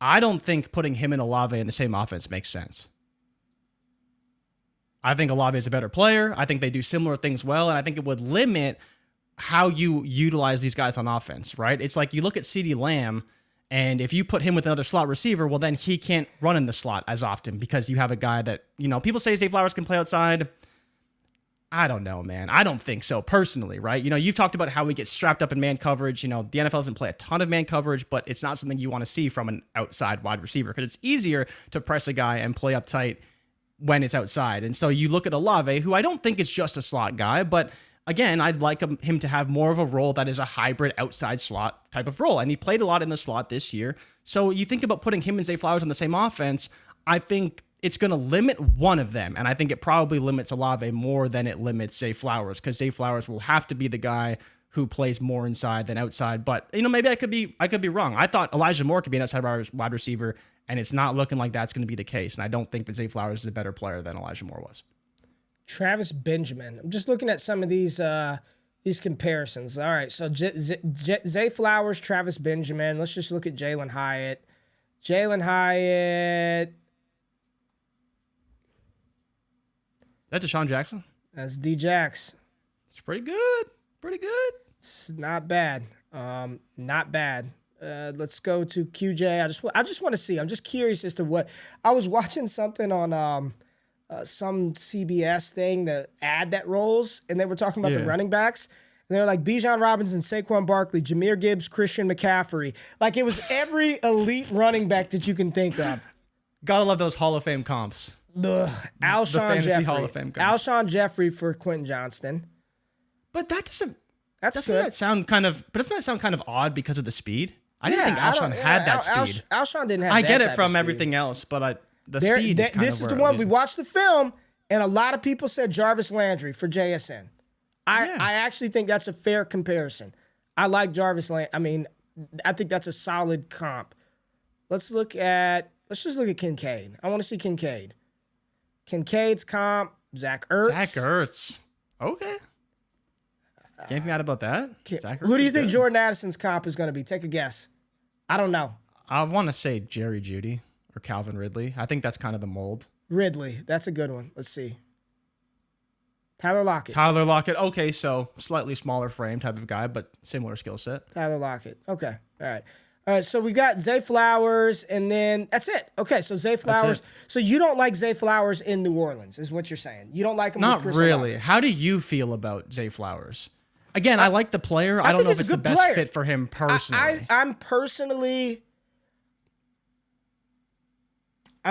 I don't think putting him and Olave in the same offense makes sense. I think Olave is a better player. I think they do similar things well, and I think it would limit how you utilize these guys on offense, right? It's like you look at CeeDee Lamb, and if you put him with another slot receiver, well, then he can't run in the slot as often because you have a guy that, people say Zay Flowers can play outside. I don't know, man. I don't think so personally, right? You've talked about how we get strapped up in man coverage. The NFL doesn't play a ton of man coverage, but it's not something you want to see from an outside wide receiver because it's easier to press a guy and play up tight when it's outside. And so you look at Olave, who I don't think is just a slot guy, but again, I'd like him to have more of a role that is a hybrid outside slot type of role. And he played a lot in the slot this year. So you think about putting him and Zay Flowers on the same offense, I think it's going to limit one of them. And I think it probably limits Olave more than it limits Zay Flowers, because Zay Flowers will have to be the guy who plays more inside than outside. But, maybe I could be wrong. I thought Elijah Moore could be an outside wide receiver, and it's not looking like that's going to be the case. And I don't think that Zay Flowers is a better player than Elijah Moore was. Travis Benjamin. I'm just looking at some of these comparisons. All right, so Zay Flowers, Travis Benjamin. Let's just look at Jalen Hyatt. Jalen Hyatt. That's Deshaun Jackson? That's D-Jax. It's pretty good. Pretty good. It's not bad. Not bad. Let's go to QJ. I just want to see. I'm just curious as to what. I was watching something on some CBS thing, the ad that rolls, and they were talking about the running backs. And they were like Bijan Robinson, Saquon Barkley, Jahmyr Gibbs, Christian McCaffrey. Like it was every elite running back that you can think of. Gotta love those Hall of Fame comps. Alshon Jeffrey. Hall of Fame comps. Alshon Jeffrey for Quentin Johnston. But that doesn't. Doesn't that sound kind of odd because of the speed? I didn't think Alshon had that speed. Alshon didn't have. I that get it type from of everything else, but the speed is kind this of is the one we watched the film, and a lot of people said Jarvis Landry for JSN. I actually think that's a fair comparison. I like Jarvis Landry. I mean, I think that's a solid comp. Let's just look at Kincaid. I want to see Kincaid. Kincaid's comp, Zach Ertz. Zach Ertz. Okay. Can't be mad about that. Who do you think Jordan Addison's comp is going to be? Take a guess. I don't know. I want to say Jerry Jeudy or Calvin Ridley. I think that's kind of the mold. Ridley. That's a good one. Let's see. Tyler Lockett. Okay, so slightly smaller frame type of guy, but similar skill set. Tyler Lockett. Okay. All right, so we got Zay Flowers, and then that's it. Okay, so Zay Flowers. So you don't like Zay Flowers in New Orleans, is what you're saying. You don't like him Not with Chris really. Olave. How do you feel about Zay Flowers? Again, I like the player. I don't know if it's the best fit for him personally. I am personally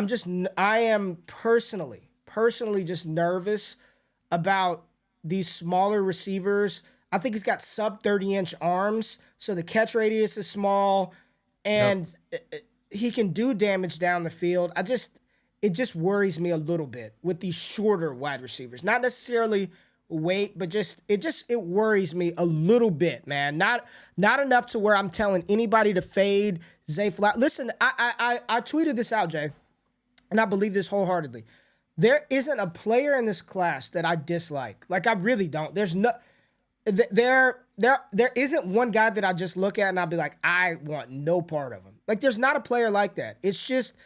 just nervous about these smaller receivers. I think he's got sub 30-inch arms, so the catch radius is small, and he can do damage down the field. It just worries me a little bit with these shorter wide receivers. Not necessarily weight, but it worries me a little bit, man. Not enough to where I'm telling anybody to fade Zay Flowers. Listen, I tweeted this out, Jay, and I believe this wholeheartedly. There isn't a player in this class that I dislike. Like, I really don't. There isn't one guy that I just look at and I'll be like, I want no part of him. Like, there's not a player like that. It's just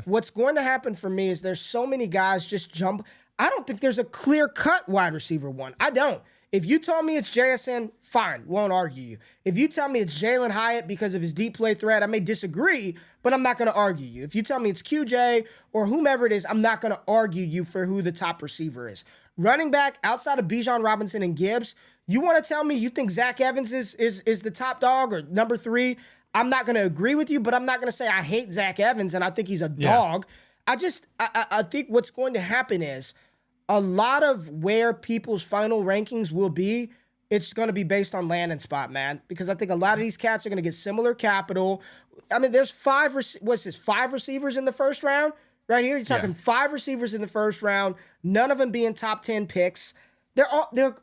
what's going to happen for me is there's so many guys just jump. I don't think there's a clear-cut wide receiver one. I don't. If you tell me it's JSN, fine, won't argue you. If you tell me it's Jalen Hyatt because of his deep play threat, I may disagree, but I'm not going to argue you. If you tell me it's QJ or whomever it is, I'm not going to argue you for who the top receiver is. Running back outside of Bijan Robinson and Gibbs, you want to tell me you think Zach Evans is the top dog or number 3? I'm not going to agree with you, but I'm not going to say I hate Zach Evans and I think he's a dog. I think what's going to happen is a lot of where people's final rankings will be, it's going to be based on landing spot, man, because I think a lot of these cats are going to get similar capital. I mean, there's 5 receivers in the first round? Right here, you're talking 5 receivers in the first round, none of them being top 10 picks. They're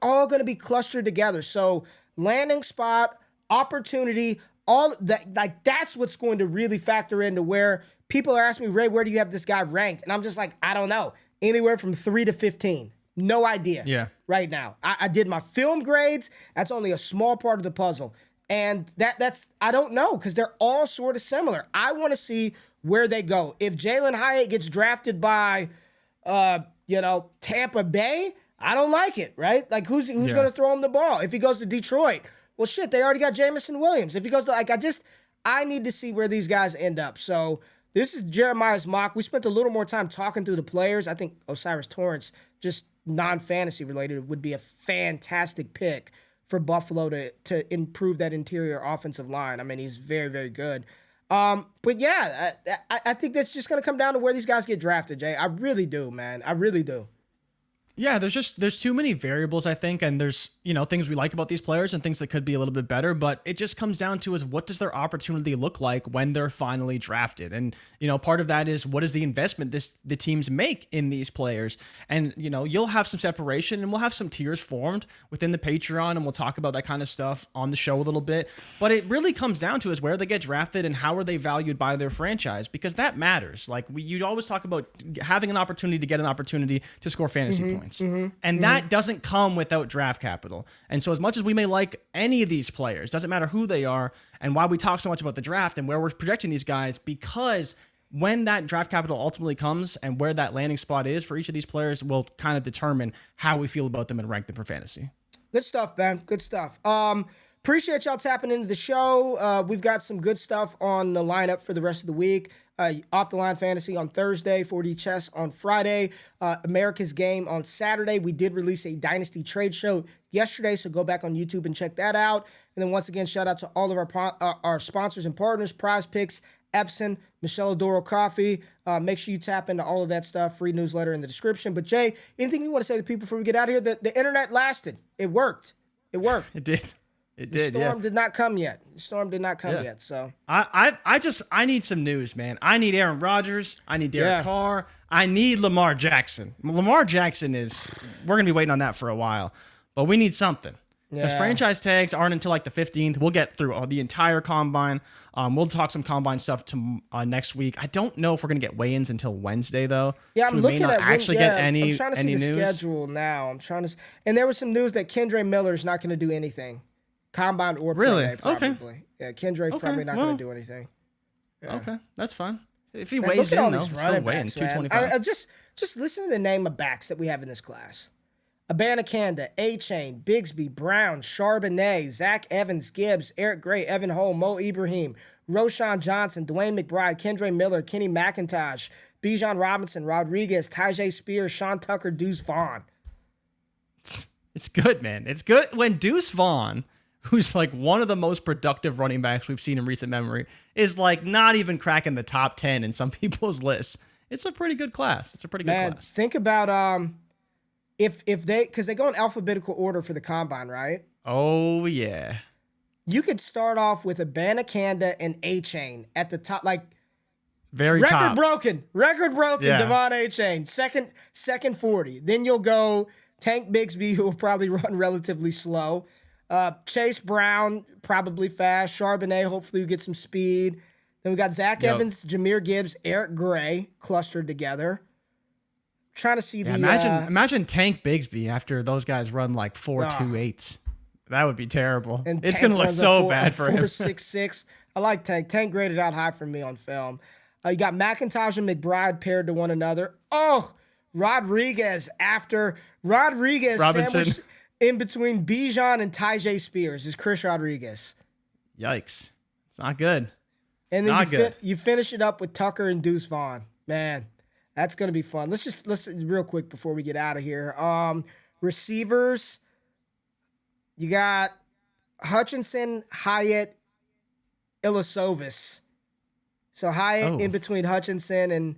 all going to be clustered together. So landing spot, opportunity, all that, like, that's what's going to really factor into where people are asking me, Ray, where do you have this guy ranked? And I'm just like, I don't know. Anywhere from 3 to 15. No idea. Yeah. Right now. I did my film grades. That's only a small part of the puzzle. And that's I don't know, because they're all sort of similar. I want to see where they go. If Jalen Hyatt gets drafted by Tampa Bay, I don't like it, right? Like who's going to throw him the ball? If he goes to Detroit, well shit, they already got Jamison Williams. If he goes to I need to see where these guys end up. So this is Jeremiah's mock. We spent a little more time talking through the players. I think Osiris Torrance, just non-fantasy related, would be a fantastic pick for Buffalo to improve that interior offensive line. I mean, he's very, very good. But yeah, I think that's just going to come down to where these guys get drafted, Jay. I really do, man. I really do. Yeah, there's too many variables, I think, and there's, things we like about these players and things that could be a little bit better, but it just comes down to is what does their opportunity look like when they're finally drafted? And, part of that is what is the investment the teams make in these players? And, you'll have some separation and we'll have some tiers formed within the Patreon, and we'll talk about that kind of stuff on the show a little bit, but it really comes down to is where they get drafted and how are they valued by their franchise, because that matters. Like you always talk about having an opportunity to get an opportunity to score fantasy points. That doesn't come without draft capital. And so as much as we may like any of these players, doesn't matter who they are and why we talk so much about the draft and where we're projecting these guys, because when that draft capital ultimately comes and where that landing spot is for each of these players will kind of determine how we feel about them and rank them for fantasy. Good stuff, man. Good stuff. Appreciate y'all tapping into the show. We've got some good stuff on the lineup for the rest of the week. Off the Line Fantasy on Thursday, 4D Chess on Friday, America's Game on Saturday. We did release a Dynasty trade show yesterday, so go back on YouTube and check that out. And then once again, shout out to all of our sponsors and partners, Prize Picks, Epson, Michelle Adoro Coffee. Make sure you tap into all of that stuff. Free newsletter in the description. But Jay, anything you want to say to people before we get out of here? The internet lasted. It worked. It worked. It did. The storm did not come yet. So I need some news, man. I need Aaron Rodgers. I need Derek Carr. I need Lamar Jackson. Lamar Jackson we're going to be waiting on that for a while, but we need something. Because franchise tags aren't until like the 15th. We'll get through the entire combine. We'll talk some combine stuff next week. I don't know if we're going to get weigh-ins until Wednesday, though. Yeah, so I'm looking at actually get any I'm trying to see the news. schedule now. And there was some news that Kendre Miller's not going to do anything. Combine or pro day, probably. Okay. Yeah, Kendre probably not going to do anything. Yeah. Okay, that's fine. If he weighs in, though, still weighs 225. Just listen to the name of backs that we have in this class. Abanikanda, A-Chain, Bigsby, Brown, Charbonnet, Zach Evans, Gibbs, Eric Gray, Evan Hull, Mo Ibrahim, Roshan Johnson, Dwayne McBride, Kendre Miller, Kenny McIntosh, Bijan Robinson, Rodriguez, Tyjae Spears, Sean Tucker, Deuce Vaughn. It's good, man. It's good when Deuce Vaughn, who's like one of the most productive running backs we've seen in recent memory, is like not even cracking the top 10 in some people's lists. It's a pretty good class. It's a pretty good class. Think about if because they go in alphabetical order for the combine, right? Oh yeah. You could start off with Abanikanda and A-Chain at the top, like very record top. Record broken. Yeah. Devon A-Chain, second 40. Then you'll go Tank Bigsby, who will probably run relatively slow. Chase Brown, probably fast. Charbonnet, hopefully you get some speed. Then we got Zach Evans, Jahmyr Gibbs, Eric Gray clustered together. Trying to see imagine Tank Bigsby after those guys run like 4.28s. That would be terrible. And it's going to look so bad for him. 4.66. I like Tank. Tank graded out high for me on film. You got McIntosh and McBride paired to one another. Oh, Rodriguez Robinson. Sandwiched in between Bijan and Tyjae Spears is Chris Rodriguez. Yikes. It's not good. And then you finish it up with Tucker and Deuce Vaughn. Man, that's going to be fun. Let's real quick before we get out of here. Receivers, you got Hutchinson, Hyatt, Ilyasovas. So Hyatt in between Hutchinson and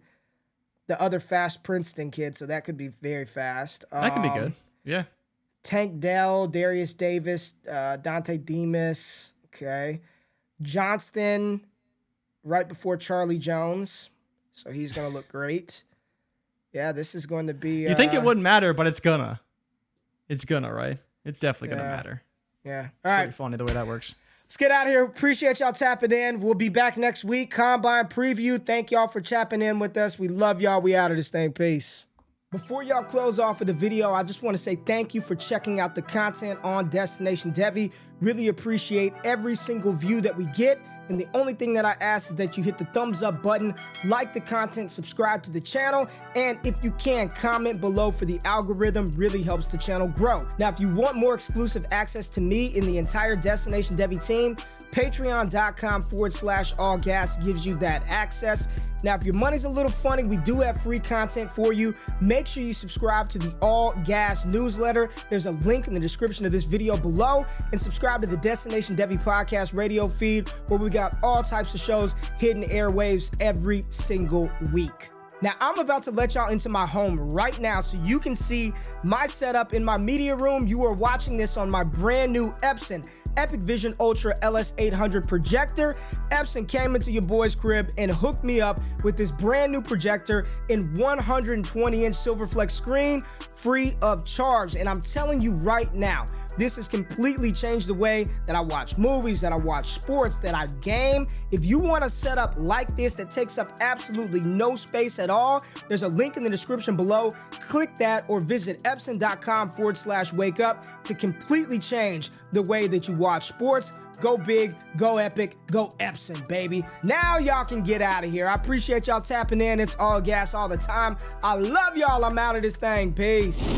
the other fast Princeton kid, so that could be very fast. That could be good. Yeah. Tank Dell, Darius Davis, Dante Demas. Okay. Johnston right before Charlie Jones. So he's going to look great. Yeah, this is going to be... You think it wouldn't matter, but it's gonna. It's gonna, right? It's definitely going to matter. Yeah. It's pretty funny the way that works. Let's get out of here. Appreciate y'all tapping in. We'll be back next week. Combine preview. Thank y'all for tapping in with us. We love y'all. We out of this thing. Peace. Before y'all close off of the video, I just want to say thank you for checking out the content on Destination Devy. Really appreciate every single view that we get. And the only thing that I ask is that you hit the thumbs up button, like the content, subscribe to the channel, and if you can, comment below for the algorithm. Really helps the channel grow. Now, if you want more exclusive access to me and the entire Destination Devy team, patreon.com/allgas gives you that access. Now, if your money's a little funny, we do have free content for you. Make sure you subscribe to the All Gas newsletter. There's a link in the description of this video below, and subscribe to the Destination Devy podcast radio feed, where we got all types of shows hitting airwaves every single week. Now, I'm about to let y'all into my home right now so you can see my setup in my media room. You are watching this on my brand new Epson EpiqVision Ultra LS800 projector. Epson came into your boy's crib and hooked me up with this brand new projector in 120-inch SilverFlex screen, free of charge. And I'm telling you right now, this has completely changed the way that I watch movies, that I watch sports, that I game. If you want a setup like this that takes up absolutely no space at all, there's a link in the description below. Click that or visit epson.com/wakeup to completely change the way that you watch sports. Go big, go epic, go Epson, baby. Now y'all can get out of here. I appreciate y'all tapping in. It's all gas all the time. I love y'all. I'm out of this thing. Peace.